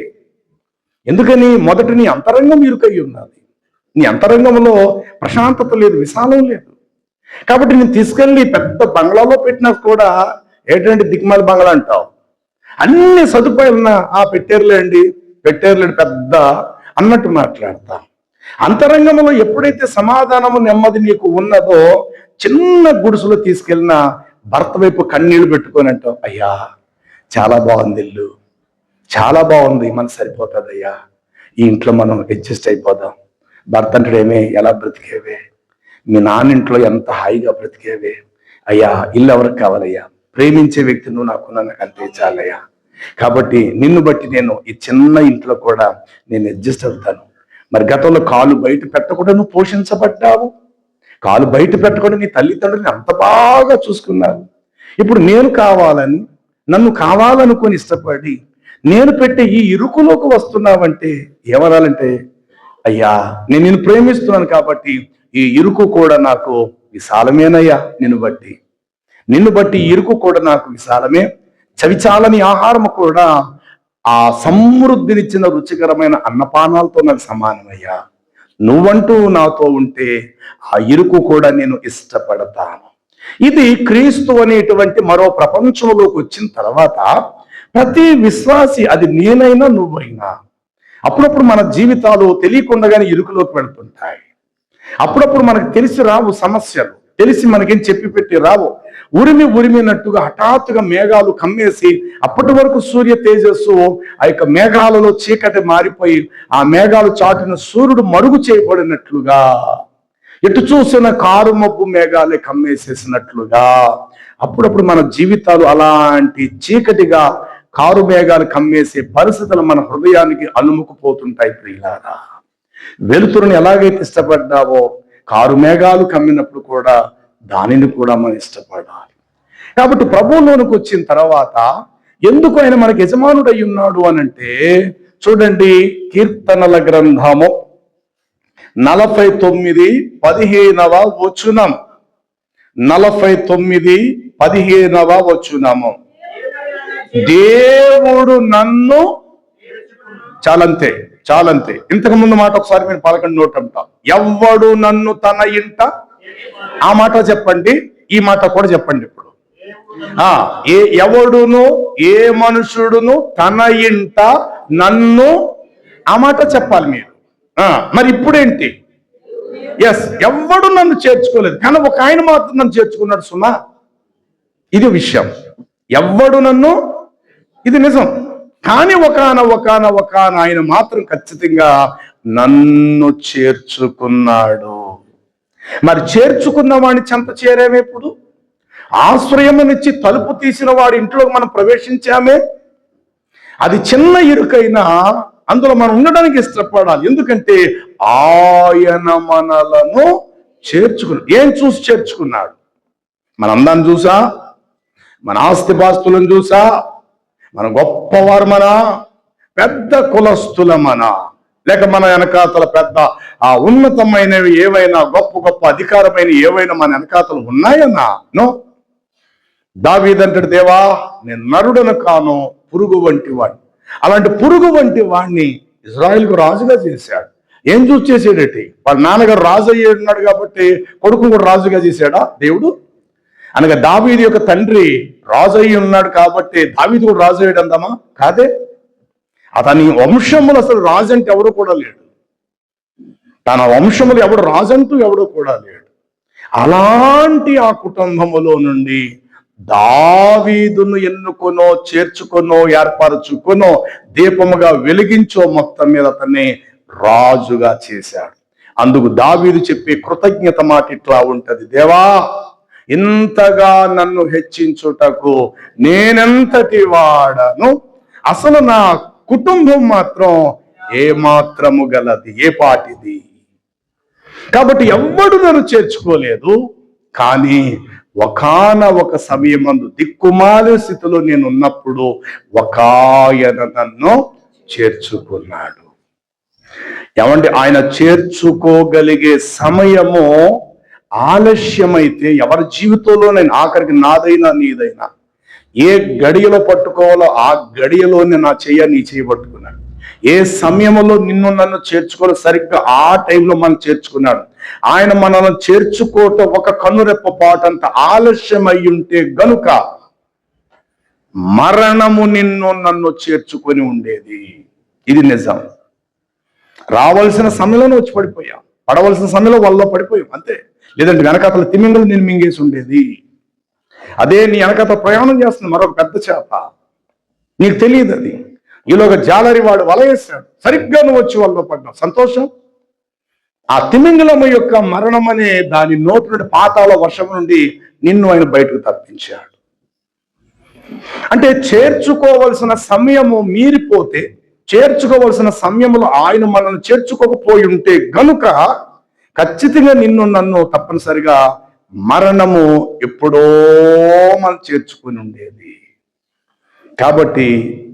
S1: ఎందుకని? మొదట నీ అంతరంగం ఇరుకై ఉన్నది. నీ అంతరంగంలో ప్రశాంతత లేదు, విశాలం లేదు. కాబట్టి నేను తీసుకెళ్ళి పెద్ద బంగ్లాలో పెట్టినా కూడా ఏంటంటే దిక్మాల బంగ్లా అంటావు, అన్ని సదుపాయాలున్న పెట్టేర్లేండి పెద్ద అన్నట్టు మాట్లాడతా. అంతరంగంలో ఎప్పుడైతే సమాధానము నెమ్మది నీకు ఉన్నదో చిన్న గుడుసులో తీసుకెళ్ళిన భర్త వైపు కన్నీళ్లు పెట్టుకొని అంటావు, అయ్యా చాలా బాగుంది ఇల్లు, చాలా బాగుంది, మన సరిపోతుంది అయ్యా, ఈ ఇంట్లో మనం అడ్జస్ట్ అయిపోదాం. భర్త అంటే ఏమే ఎలా బ్రతికేవే, మీ నాన్నింట్లో ఎంత హాయిగా బ్రతికేవే, అయ్యా ఇల్లు ఎవరికి కావాలయ్యా, ప్రేమించే వ్యక్తి నువ్వు నాకు అంతే చాలయ్యా. కాబట్టి నిన్ను బట్టి నేను ఈ చిన్న ఇంట్లో కూడా నేను అడ్జస్ట్ అవుతాను. మరి గతంలో కాలు బయట పెట్టకుండా నువ్వు పోషించబడ్డావు, కాలు బయట పెట్టకుండా నీ తల్లిదండ్రులని అంత బాగా చూసుకున్నావు. ఇప్పుడు నేను కావాలని నన్ను కావాలనుకొని ఇష్టపడి నేను పెట్టే ఈ ఇరుకులోకి వస్తున్నావంటే ఏమనాలంటే, అయ్యా నేను నిన్ను ప్రేమిస్తున్నాను కాబట్టి ఈ ఇరుకు కూడా నాకు విశాలమేనయ్యా, నిన్ను బట్టి ఈ ఇరుకు కూడా నాకు విశాలమే, చవిచాలని ఆహారము కూడా ఆ సమృద్ధినిచ్చిన రుచికరమైన అన్నపానాలతో నాకు సమానమయ్యా, నువ్వంటూ నాతో ఉంటే ఆ ఇరుకు కూడా నేను ఇష్టపడతాను. ఇది క్రీస్తు అనేటువంటి మరో ప్రపంచంలోకి వచ్చిన తర్వాత ప్రతి విశ్వాసి, అది నేనైనా నువ్వైనా, అప్పుడప్పుడు మన జీవితాలు తెలియకుండానే ఇరుకులోకి వెళ్తుంటాయి. అప్పుడప్పుడు మనకు తెలిసి రావు సమస్యలు, తెలిసి మనకేం చెప్పి పెట్టి రావు. ఉరిమినట్టుగా హఠాత్తుగా మేఘాలు కమ్మేసి అప్పటి వరకు సూర్య తేజస్సు ఆ యొక్క మేఘాలలో చీకటి మారిపోయి ఆ మేఘాలు చాటున సూర్యుడు మరుగు చేయబడినట్లుగా, ఎటు చూసిన కారు మబ్బు మేఘాలే కమ్మేసేసినట్లుగా అప్పుడప్పుడు మన జీవితాలు అలాంటి చీకటిగా కారు మేఘాలు కమ్మేసే పరిస్థితులు మన హృదయానికి అలుముకుపోతుంటాయి. ప్రియులారా, వెలుతురుని ఎలాగైతే ఇష్టపడ్డావో కారు మేఘాలు కమ్మినప్పుడు కూడా దానిని కూడా మనం ఇష్టపడాలి. కాబట్టి ప్రభువులోనికి వచ్చిన తర్వాత ఎందుకు ఆయన మనకి యజమానుడై ఉన్నాడు అనంటే, చూడండి కీర్తనల గ్రంథము 49:15 వచనం, 49:15 వచనము. దేవుడు నన్ను, చాలంతే. ఇంతకు ముందు మాట ఒకసారి మీరు 11 నోట్ అంటాం. ఎవ్వడు నన్ను తన ఇంట, ఆ మాట చెప్పండి, ఈ మాట కూడా చెప్పండి. ఇప్పుడు ఎవడును, ఏ మనుషుడును తన ఇంట నన్ను, ఆ మాట చెప్పాలి మీరు. మరి ఇప్పుడేంటి? ఎవ్వడు నన్ను చేర్చుకోలేదు, కానీ ఒక ఆయన మాత్రం నన్ను చేర్చుకున్నాడు సుమా. ఇది విషయం. ఎవ్వడు నన్ను, ఇది నిజం. కానీ ఒక ఆయన మాత్రం ఖచ్చితంగా నన్ను చేర్చుకున్నాడు. మరి చేర్చుకున్న వాడిని చెంత చేరామే. ఇప్పుడు ఆశ్రయమునిచ్చి తలుపు తీసిన వాడి ఇంట్లోకి మనం ప్రవేశించామే. అది చిన్న ఇరుకైనా అందులో మనం ఉండడానికి ఇష్టపడాలి. ఎందుకంటే ఆయన మనలను చేర్చుకున్నాడు. ఏం చూసి చేర్చుకున్నాడు? మన అందాన్ని చూసా, మన ఆస్తిపాస్తులను చూసా, మన గొప్పవారు, మన పెద్ద కులస్తులమనా, లేక మన వెనకాతల పెద్ద ఆ ఉన్నతమైనవి ఏవైనా, గొప్ప అధికారమైన ఏవైనా మన వెనకాతలు ఉన్నాయన్నా? నో. దావీదంటాడు, దేవా నేను నరుడను కాను, పురుగు వంటి వాడిని. అలాంటి పురుగు వంటి వాడిని ఇజ్రాయిల్కు రాజుగా చేశాడు. ఏం చూసి చేసాడేటి? వాళ్ళ నాన్నగారు రాజు అయ్యి ఉన్నాడు కాబట్టి కొడుకు కూడా రాజుగా చేశాడా దేవుడు? అనగా దావీదు యొక్క తండ్రి రాజు అయ్యి ఉన్నాడు కాబట్టి దావీదు కూడా రాజు అయ్యాడు అందామా? కాదే. అతని వంశములు అసలు రాజు అంటే ఎవడు కూడా లేడు. తన వంశములు ఎవడు రాజంటూ ఎవడు కూడా లేడు. అలాంటి ఆ కుటుంబములో నుండి దావీదును ఎన్నుకొనో, చేర్చుకొనో, ఏర్పరచుకొనో, దీపముగా వెలిగించో, మొత్తం మీద అతన్ని రాజుగా చేశాడు. అందుకు దావీదు చెప్పే కృతజ్ఞత మాట ఇట్లా ఉంటది, దేవా ఇంతగా నన్ను హెచ్చించుటకు నేనెంతటి వాడను, అసలు నా కుటుంబం మాత్రం ఏ మాత్రము గలది, ఏ పాటిది. కాబట్టి ఎవ్వడు నన్ను చేర్చుకోలేదు. కానీ ఒకానొక సమయమందు దిక్కుమాలిన స్థితిలో నేను ఉన్నప్పుడు ఒకాయన నన్ను చేర్చుకున్నాడు. ఏమంటే ఆయన చేర్చుకోగలిగే సమయము ఆలస్యమైతే ఎవరి జీవితంలో నేను ఆఖరికి నాదైనా నీదైనా ఏ గడియలో పట్టుకోవాలో ఆ గడియలోనే నా చెయ్య నీ చేయబట్టుకున్నాడు. ఏ సమయంలో నిన్ను నన్ను చేర్చుకోవాలి సరిగ్గా ఆ టైంలో మనం చేర్చుకున్నాడు. ఆయన మనల్ని చేర్చుకోవటం ఒక కన్నురెప్ప పాటంత ఆలస్యం అయి ఉంటే గనుక మరణము నిన్ను నన్ను చేర్చుకొని ఉండేది. ఇది నిజం. రావాల్సిన సమయంలోనే వచ్చి పడిపోయాం, పడవలసిన సమయంలో వాళ్ళలో పడిపోయాం అంతే. లేదంటే వెనకాతల తిమింగలు నేను మింగేసి ఉండేది. అదే నీ వెనకాతల ప్రయాణం చేస్తుంది మరొక పెద్ద చేప, నీకు తెలియదు. అది ఈలోగా జాలరి వాడు వల వేశాడు, సరిగ్గా నువ్వు వచ్చి వాళ్ళలో పడ్డావు. సంతోషం. ఆ తిమింగలము యొక్క మరణం అనే దాని నోటి నుండి, పాతాళ వర్షం నుండి నిన్ను ఆయన బయటకు తప్పించాడు. అంటే చేర్చుకోవలసిన సమయము మీరిపోతే, చేర్చుకోవలసిన సమయంలో ఆయన మనల్ని చేర్చుకోకపోయి ఉంటే గనుక ఖచ్చితంగా నిన్ను నన్ను తప్పనిసరిగా మరణము ఎప్పుడో మనం చేర్చుకుని ఉండేది. కాబట్టి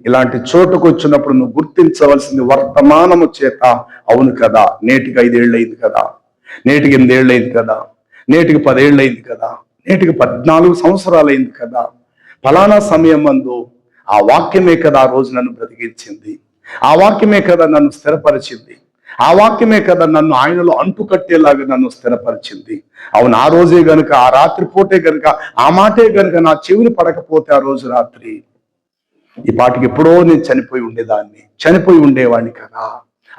S1: ఇలాంటి చోటుకు వచ్చినప్పుడు నువ్వు గుర్తించవలసింది వర్తమానము చేత. అవును కదా, నేటికి 5 ఏళ్ళు అయింది కదా, నేటికి 8 ఏళ్ళు అయింది కదా, నేటికి 10 ఏళ్ళు అయింది కదా, నేటికి 14 సంవత్సరాలు అయింది కదా, ఫలానా సమయం మందు ఆ వాక్యమే కదా ఆ రోజు నన్ను బ్రతికించింది, ఆ వాక్యమే కదా నన్ను స్థిరపరిచింది, ఆ వాక్యమే కదా నన్ను ఆయనలో అంటుకట్టేలాగా నన్ను స్థిరపరిచింది. అవును, ఆ రోజే గనుక, ఆ రాత్రి పూటే గనుక, ఆ మాటే గనుక నా చెవిని పడకపోతే ఆ రోజు రాత్రి ఈ పాటికి ఎప్పుడో నేను చనిపోయి ఉండేవాడిని కదా.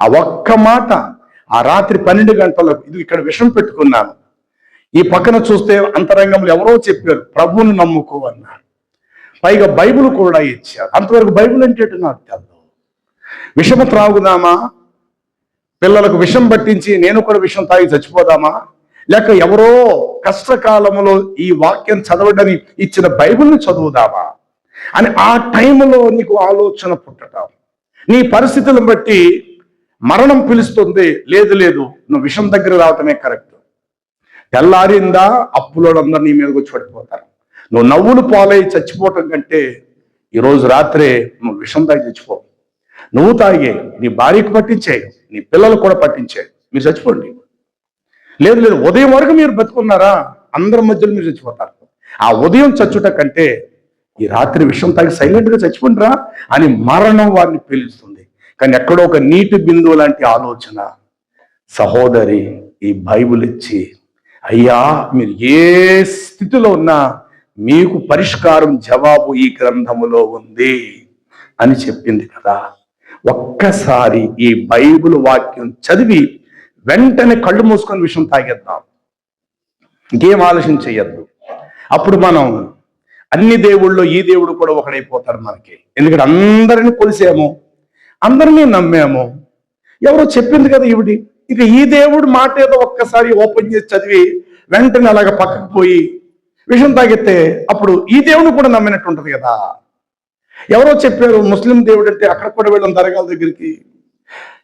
S1: ఆ ఒక్క మాట, ఆ రాత్రి 12 గంటలకు ఇది ఇక్కడ విషం పెట్టుకున్నాను, ఈ పక్కన చూస్తే అంతరంగంలో ఎవరో చెప్పారు ప్రభువును నమ్ముకో అన్నారు, పైగా బైబిల్ కూడా ఇచ్చారు. అంతవరకు బైబిల్ అంటే నాకు తెలియదు. విషము త్రాగుదామా, పిల్లలకు విషం పట్టించి నేను కూడా విషం తాగి చచ్చిపోదామా, లేక ఎవరో కష్టకాలంలో ఈ వాక్యం చదవడానికి ఇచ్చిన బైబిల్ని చదువుదామా అని ఆ టైంలో నీకు ఆలోచన పుట్టడం. నీ పరిస్థితులను బట్టి మరణం పిలుస్తుంది, లేదు లేదు నువ్వు విషం దగ్గర రావటమే కరెక్ట్. తెల్లారిందా అప్పులోళ్ళందరూ నీ మీదకి వచ్చి పడిపోతారు. నువ్వు నవ్వులు పాలై చచ్చిపోవటం కంటే ఈరోజు రాత్రే నువ్వు విషం తాగి చచ్చిపో. నువ్వు తాగే నీ భార్యకు పట్టించేయి, నీ పిల్లలకు కూడా పట్టించేయి, మీరు చచ్చిపోండి. లేదు లేదు ఉదయం వరకు మీరు బతుకున్నారా, అందరి మధ్యలో మీరు చచ్చిపోతారు. ఆ ఉదయం చచ్చుట కంటే ఈ రాత్రి విషం తాగి సైలెంట్గా చచ్చిపోండిరా అని మరణం వారిని పిలుస్తుంది. కానీ ఎక్కడో ఒక నీటి బిందువు లాంటి ఆలోచన సహోదరి ఈ బైబిల్ ఇచ్చి, అయ్యా మీరు ఏ స్థితిలో ఉన్నా మీకు పరిష్కారం, జవాబు ఈ గ్రంథములో ఉంది అని చెప్పింది కదా. ఒక్కసారి ఈ బైబిల్ వాక్యం చదివి వెంటనే కళ్ళు మూసుకొని విషయం తాగేద్దాం, ఇంకేం ఆలోచన చెయ్యొద్దు. అప్పుడు మనం అన్ని దేవుళ్ళు ఈ దేవుడు కూడా ఒకడైపోతారు మనకి. ఎందుకంటే అందరిని కొలిసాము, అందరినీ నమ్మాము. ఎవరో చెప్పింది కదా ఈవిడి, ఇక ఈ దేవుడు మాట ఏదో ఒక్కసారి ఓపెన్ చేసి చదివి వెంటనే అలాగ పక్కకు పోయి విషయం తాగితే అప్పుడు ఈ దేవుడు కూడా నమ్మినట్టు ఉంటది కదా. ఎవరో చెప్పారు ముస్లిం దేవుడు అంటే అక్కడ కూడా వెళ్ళాం దర్గాల దగ్గరికి.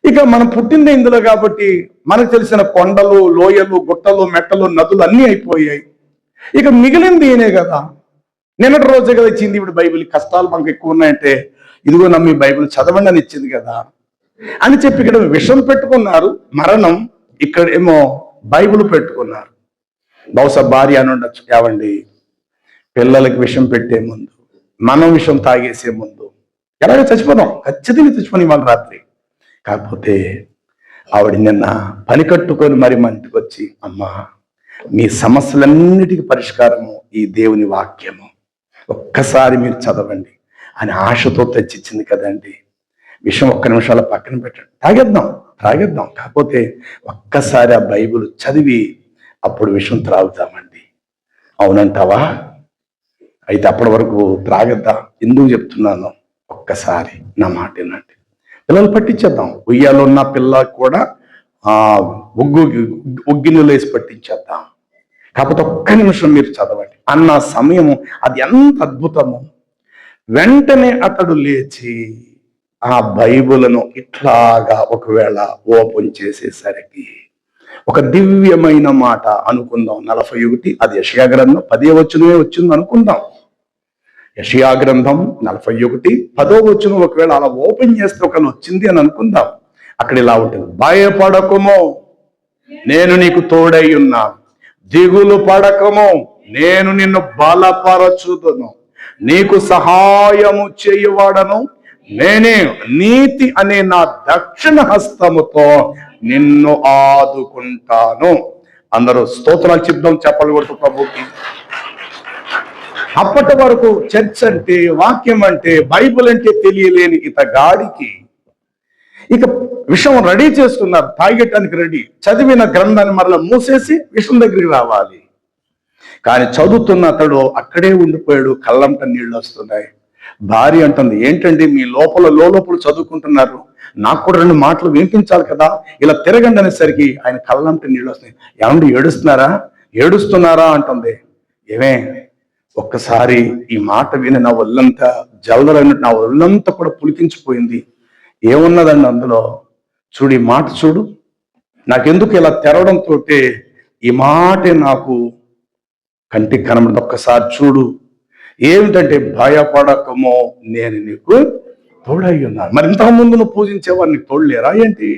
S1: ఇక మనం పుట్టిందే ఇందులో కాబట్టి మనకు తెలిసిన కొండలు, లోయలు, గుట్టలు, మెట్టలు, నదులు అన్నీ అయిపోయాయి. ఇక మిగిలింది ఈయనే కదా. నిన్నటి రోజే కదా ఇచ్చింది ఇప్పుడు బైబిల్. కష్టాలు మనకు ఎక్కువ ఉన్నాయంటే ఇదిగో నమ్మి బైబిల్ చదవండి అని ఇచ్చింది కదా అని చెప్పి ఇక్కడ విషం పెట్టుకున్నారు మరణం, ఇక్కడేమో బైబిల్ పెట్టుకున్నారు. బహుశా భార్య అని ఉండొచ్చు, ఏవండి పిల్లలకి విషం పెట్టే ముందు, మనం విషం తాగేసే ముందు ఎలాగో చచ్చిపోదాం, ఖచ్చితంగా చచ్చిపోయి వాళ్ళ రాత్రి. కాకపోతే ఆవిడ నిన్న పని కట్టుకొని మరి మన ఇంటికి వచ్చి, అమ్మా మీ సమస్యలన్నిటికీ పరిష్కారము ఈ దేవుని వాక్యము, ఒక్కసారి మీరు చదవండి అని ఆశతో తెచ్చిచ్చింది కదండి. విషయం ఒక్క నిమిషాల పక్కన పెట్టండి, తాగేద్దాం. కాకపోతే ఒక్కసారి ఆ బైబిల్ చదివి అప్పుడు విషయం త్రాగుతామండి. అవునంటావా? అయితే అప్పటి వరకు త్రాగద్దాం. ఎందుకు చెప్తున్నాను, ఒక్కసారి నా మాట వినండి. పిల్లలు పట్టించేద్దాం, ఉయ్యాలో ఉన్న పిల్లలకు కూడా ఉగ్గిన్నెలు వేసి పట్టించేద్దాం. కాకపోతే ఒక్క నిమిషం మీరు చదవండి అన్న సమయము అది ఎంత అద్భుతము. వెంటనే అతడు లేచి ఆ బైబిల్ను ఇట్లాగా ఒకవేళ ఓపెన్ చేసేసరికి ఒక దివ్యమైన మాట అనుకుందాం. 41 అది యెషయా గ్రంథం 10వ వచనమే వచ్చింది అనుకుందాం. యెషయా గ్రంథం 41 10వ వచనం ఒకవేళ అలా ఓపెన్ చేస్తే ఒకవేళ వచ్చింది అని అనుకుందాం. అక్కడ ఇలా ఉంటుంది, భయపడకుము నేను నీకు తోడై ఉన్నాను, దిగులు పడకము నేను నిన్ను బలపరచుదును, నీకు సహాయము చేయువాడను నేనే, నీతి అనే నా దక్షిణ హస్తముతో నిన్ను ఆదుకుంటాను. అందరూ స్తోత్రాలు చెప్దాం, చెప్పలు కొడుతూ ప్రభుకి. అప్పటి వరకు చర్చ్ అంటే, వాక్యం అంటే, బైబిల్ అంటే తెలియలేని ఇతగాడికి ఇక విషయం రెడీ చేసుకున్నారు, తాగేటానికి రెడీ. చదివిన గ్రంథాన్ని మరలా మూసేసి విషయం దగ్గరికి రావాలి. కానీ చదువుతున్న అతడు అక్కడే ఉండిపోయాడు, కళ్ళంట నీళ్ళు వస్తున్నాయి. భార్య అంటుంది, ఏంటండి మీ లోపల చదువుకుంటున్నారు, నాకు కూడా 2 మాటలు వినిపించాలి కదా, ఇలా తిరగండి అనేసరికి ఆయన కళ్ళంట నీళ్ళు వస్తున్నాయి. ఏమండి ఏడుస్తున్నారా అంటుంది. ఏమే ఒక్కసారి ఈ మాట విని నా ఒళ్ళంతా జలదలైనట్టు నా ఒళ్ళంతా కూడా పులికించిపోయింది. ఏమున్నదండి అందులో, చూడు ఈ మాట చూడు, నాకెందుకు ఇలా తెరవడంతో ఈ మాటే నాకు కంటికి కనబడింది. ఒక్కసారి చూడు, ఏమిటంటే భయపడకమో, నేను నీకు తోడై ఉన్నాను. మరి ఇంతకుముందు నువ్వు పూజించేవారు నీకు తోడులేరా ఏంటి?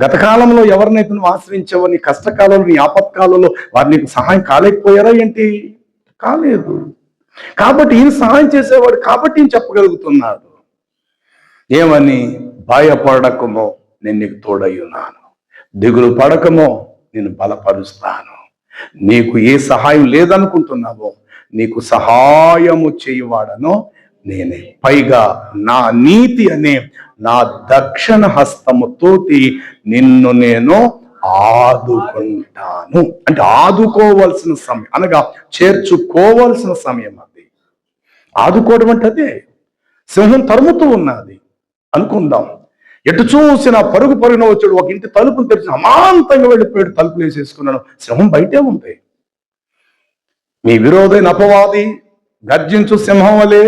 S1: గత కాలంలో ఎవరినైతే నువ్వు ఆశ్రయించావో, నీ కష్టకాలంలో, నీ ఆపత్కాలంలో వారు నీకు సహాయం కాలేకపోయారా ఏంటి? కాలేదు. కాబట్టి ఈయన సహాయం చేసేవాడు కాబట్టి ఈయన చెప్పగలుగుతున్నాడు ఏమని? భయపడకమో, నేను నీకు తోడై ఉన్నాను. దిగులు పడకమో, నేను బలపరుస్తాను. నీకు ఏ సహాయం లేదనుకుంటున్నావో, నీకు సహాయము చేయవాడనో నేనే. పైగా నా నీతి అనే నా దక్షిణ హస్తముతోటి నిన్ను నేను ఆదుకుంటాను. అంటే ఆదుకోవలసిన సమయం, అనగా చేర్చుకోవలసిన సమయం అది. ఆదుకోవడం అంటే అదే. సింహం తరుముతూ ఉన్నది అనుకుందాం. ఎటు చూసిన పరుగు పరుగున వచ్చాడు. ఒక ఇంటి తలుపులు తెరిచి అమాంతంగా వెళ్ళిపోయాడు. తలుపులు వేసేసుకున్నాడు. సింహం బయటే ఉంది. మీ విరోధైన అపవాది గర్జించు సింహం వలె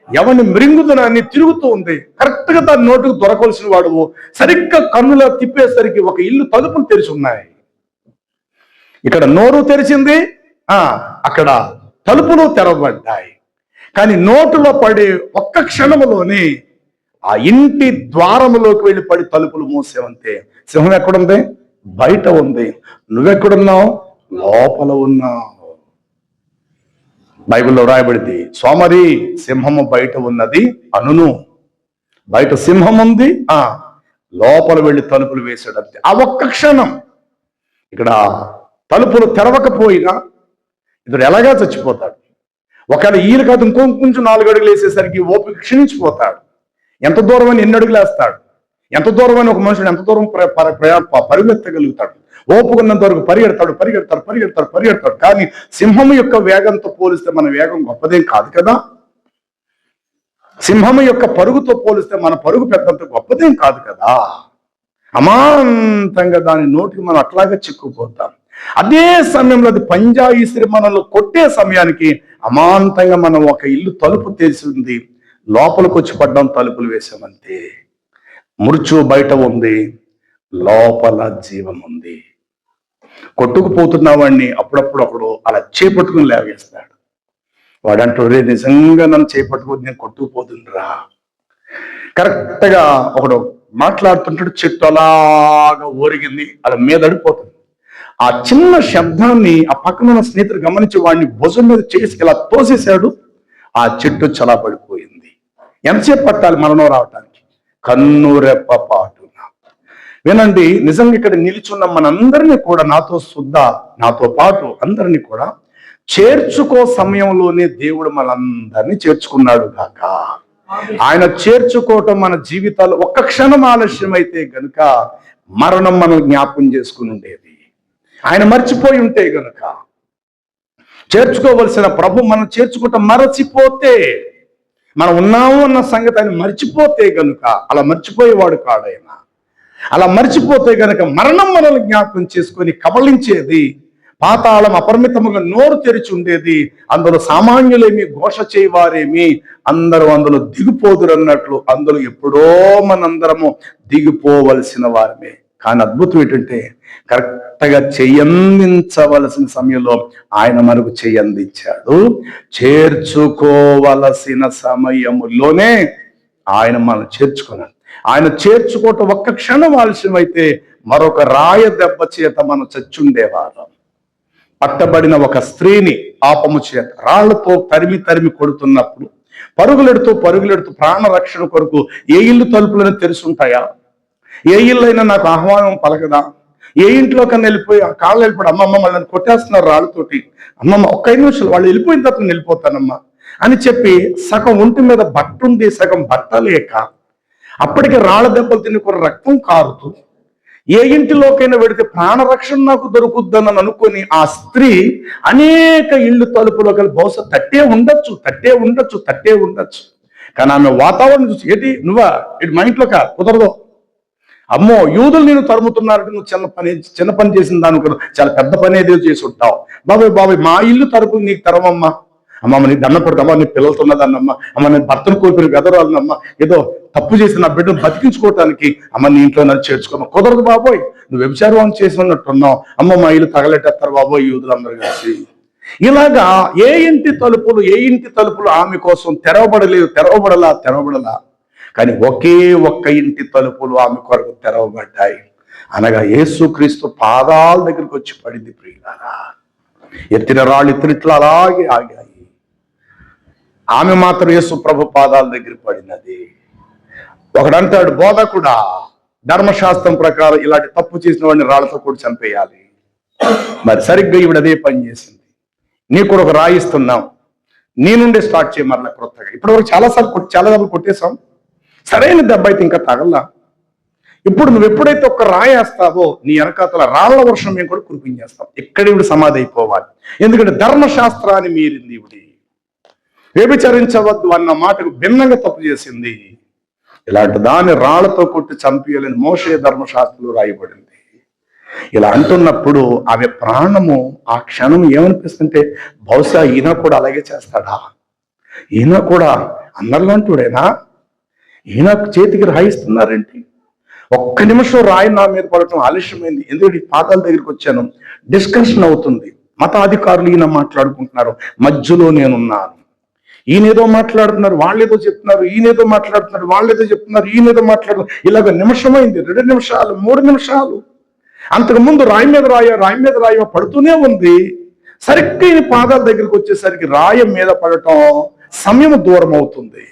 S1: ఎవరిని మృంగుదనని తిరుగుతూ ఉంది. కరెక్ట్ గా దాని నోటుకు దొరకవలసిన వాడు సరిగ్గా కన్నులా తిప్పేసరికి ఒక ఇల్లు తలుపులు తెరిచి ఉన్నాయి. ఇక్కడ నోరు తెరిచింది, అక్కడ తలుపులు తెరవబడ్డాయి. కానీ నోటులో పడి ఒక్క క్షణములోనే ఆ ఇంటి ద్వారములోకి వెళ్ళి పడి తలుపులు మూసేవంతే. సింహం ఎక్కడుంది? బయట ఉంది. నువ్వెక్కడున్నావు? లోపల ఉన్నావు. బైబిల్లో రాయబడింది, సోమరి సింహము బయట ఉన్నది అనును. బయట సింహం ఉంది, లోపల వెళ్ళి తలుపులు వేసాడు అంతే. ఆ ఒక్క క్షణం. ఇక్కడ తలుపులు తెరవకపోయినా ఇతడు ఎలాగా చచ్చిపోతాడు. ఒకవేళ ఈయన కాదు ఇంకొంచెం 4 అడుగులు వేసేసరికి ఓపిక క్షీణించిపోతాడు. ఎంత దూరం అని ఎన్ని అడుగులు వేస్తాడు? ఎంత దూరం అని ఒక మనుషుడు ఎంత దూరం పరిగెత్తగలుగుతాడు? ఓపుకున్నంత వరకు పరిగెడతాడు. కానీ సింహము యొక్క వేగంతో పోలిస్తే మన వేగం గొప్పదేం కాదు కదా. సింహము యొక్క పరుగుతో పోలిస్తే మన పరుగు పెద్దంత గొప్పదేం కాదు కదా. అమాంతంగా దాని నోటికి మనం అట్లాగే చిక్కుపోతాం. అదే సమయంలో అది పంజా ఇసిరి మనల్ని కొట్టే సమయానికి అమాంతంగా మనం ఒక ఇల్లు తలుపు తెరిచింది, లోపలికి వచ్చి పడ్డాం, తలుపులు వేసామంతే. మృత్యు బయట ఉంది, లోపల జీవం ఉంది. కొట్టుకుపోతున్న వాడిని అప్పుడప్పుడు ఒకడు అలా చేపట్టుకుని లేవేస్తాడు. వాడు అంటాడు, రే నిజంగా నన్ను చేపట్టుకుని నేను కొట్టుకుపోతుండ్రా. కరెక్ట్ గా ఒకడు మాట్లాడుతుంటాడు, చెట్టు అలాగా ఒరిగింది, అలా మీద అడిపోతుంది. ఆ చిన్న శబ్దాన్ని ఆ పక్కన ఉన్న స్నేహితుడు గమనించి వాడిని భుజం మీద చేసి ఇలా తోసేశాడు. ఆ చెట్టు చలా పడిపోయింది. ఎంతసేపు పట్టాలి మరణం రావటానికి? కన్నురెప్ప పాటున. వినండి, నిజంగా ఇక్కడ నిలిచున్న మనందరినీ కూడా, నాతో పాటు అందరినీ కూడా చేర్చుకో సమయంలోనే దేవుడు మనందరినీ చేర్చుకున్నాడు కాక. ఆయన చేర్చుకోవటం మన జీవితాలు ఒక్క క్షణం ఆలస్యం అయితే గనుక మరణం మనం జ్ఞాపకం చేసుకుని ఉండేది. ఆయన మర్చిపోయి ఉంటే గనుక, చేర్చుకోవలసిన ప్రభు మనం చేర్చుకోవటం మరచిపోతే, మనం ఉన్నాము అన్న సంగతి ఆయన మర్చిపోతే గనుక, అలా మర్చిపోయేవాడు కాడాయన. అలా మర్చిపోతే గనక మరణం మనల్ని జ్ఞాపకం చేసుకొని కబళించేది. పాతాళం అపరిమితముగా నోరు తెరిచి ఉండేది. అందులో సామాన్యులేమి, ఘోష చేయవారేమి, అందరూ అందులో దిగిపోదురు అన్నట్లు అందులో ఎప్పుడో మనందరము దిగిపోవలసిన వారమే. కానీ అద్భుతం ఏంటంటే, కరెక్ట్గా చెయ్యందించవలసిన సమయంలో ఆయన మనకు చెయ్యందించాడు. చేర్చుకోవలసిన సమయములోనే ఆయన మనం చేర్చుకున్నాడు. ఆయన చేర్చుకోవటం ఒక్క క్షణం ఆలస్యమైతే మరొక రాయ దెబ్బ చేత మనం చచ్చుండేవాళ్ళం. పట్టబడిన ఒక స్త్రీని పాపము చేత రాళ్లతో తరిమి కొడుతున్నప్పుడు పరుగులెడుతూ ప్రాణరక్షణ కొరకు ఏ ఇల్లు తలుపులను తెరుచుంటాయా? ఏ ఇల్లైనా నాకు ఆహ్వానం పలకదా? ఏ ఇంట్లో కన్నా వెళ్ళిపోయి ఆ కాళ్ళు వెళ్ళిపోయి, అమ్మమ్మ మళ్ళీ కొట్టేస్తున్నారు రాళ్ళతోటి, అమ్మమ్మ ఒక్క 5 నిమిషాలు వాళ్ళు వెళ్ళిపోయిన తర్వాత నేను వెళ్ళిపోతానమ్మా అని చెప్పి సగం ఒంటి మీద బట్టుంది, సగం బట్ట లేక అప్పటికే రాళ్ళ దెబ్బలు తిని కొన్ని రక్తం కారుతూ ఏ ఇంటిలోకైనా వెడితే ప్రాణరక్షణ నాకు దొరుకుద్దని అనుకొని ఆ స్త్రీ అనేక ఇళ్ళు తలుపులో కలిసి బహుశా తట్టే ఉండొచ్చు. కానీ ఆమె వాతావరణం చూసి, ఏంటి నువ్వా, ఇటు మా ఇంట్లో కుదరదు, అమ్మో యూదులు నేను తరుముతున్నారంటే నువ్వు చిన్న పని చేసిన దానికి చాలా పెద్ద పని ఏదో చేసి ఉంటావు. బాబాయ్ మా ఇల్లు తలుపులు నీకు తరమమ్మా, అమ్మమ్మ నీ దండ పడతామా, నీ పిల్లలతో ఉన్నదన్నమ్మా, అమ్మ నేను భర్తను కోల్పోయిన వెదరాలనమ్మా, ఏదో తప్పు చేసి నా బిడ్డను బతికించుకోవటానికి అమ్మ నీ ఇంట్లో నన్ను చేర్చుకోమ్మా. కుదరదు బాబోయ్, నువ్వు వ్యభిచారం చేసినట్టున్నావు, అమ్మ మా ఇల్లు తగలెట్టేస్తారు బాబోయ్ యూదులందరూ కలిసి. ఇలాగా ఏ ఇంటి తలుపులు ఆమె కోసం తెరవబడలా. కానీ ఒకే ఒక్క ఇంటి తలుపులు ఆమె కొరకు తెరవబడ్డాయి. అనగా యేసుక్రీస్తు పాదాల దగ్గరికి వచ్చి పడింది. ప్రియులారా, ఎత్తిన రాళ్ళు ఎత్తినట్లు అలాగే ఆగాయి. ఆమె మాత్రం యేసు ప్రభు పాదాల దగ్గర పడినది. ఒకడంటాడు, బోధకుడా, ధర్మశాస్త్రం ప్రకారం ఇలాంటి తప్పు చేసిన వాడిని రాళ్లతో కూడా చంపేయాలి. మరి సరిగ్గా ఈవిడ అదే పని చేసింది. నీ కూడా ఒక రాయిస్తున్నాం, నీ నుండే స్టార్ట్ చేయ మరలా కొత్తగా. ఇప్పటివరకు చాలా దెబ్బలు కొట్టేశాం, సరైన దెబ్బ అయితే ఇంకా తగల్లా. ఇప్పుడు నువ్వు ఎప్పుడైతే ఒక్క రాయేస్తావో నీ వెనకాతల రాళ్ల వర్షం మేము కూడా కురిపించేస్తాం. ఇక్కడ ఇవిడ సమాధి అయిపోవాలి. ఎందుకంటే ధర్మశాస్త్రాన్ని మీరింది. ఇవిడి వ్యభిచరించవద్దు అన్న మాటకు భిన్నంగా తప్పు చేసింది. ఇలాంటి దాన్ని రాళ్లతో కొట్టి చంపేయాలని మోషే ధర్మశాస్త్రంలో రాయబడింది. ఇలా అంటున్నప్పుడు ఆమె ప్రాణము ఆ క్షణం ఏమనిపిస్తుంటే, బహుశా ఈయన కూడా అలాగే చేస్తాడా, ఈయన కూడా అందరిలాంటివాడేనా, ఈయన చేతికి రాయిస్తున్నారేంటి, ఒక్క నిమిషం రాయి నా మీద పడటం ఆలస్యమైంది. ఎందుకంటే ఈ పాదాల దగ్గరికి వచ్చాను, డిస్కషన్ అవుతుంది, మతాధికారులు ఈయన మాట్లాడుకుంటున్నారు, మధ్యలో నేనున్నాను. ఈయనేదో మాట్లాడుతున్నారు, వాళ్ళేదో చెప్తున్నారు, ఈయనేదో మాట్లాడుతున్నారు, వాళ్ళేదో చెప్తున్నారు, ఈయనేదో మాట్లాడుతున్నారు. ఇలాగ నిమిషమైంది, 2 నిమిషాలు, 3 నిమిషాలు. అంతకుముందు రాయి మీద రాయ పడుతూనే ఉంది. సరిగ్గా ఈయన పాదాల దగ్గరికి వచ్చేసరికి రాయి మీద పడటం సమయం దూరం అవుతుంది.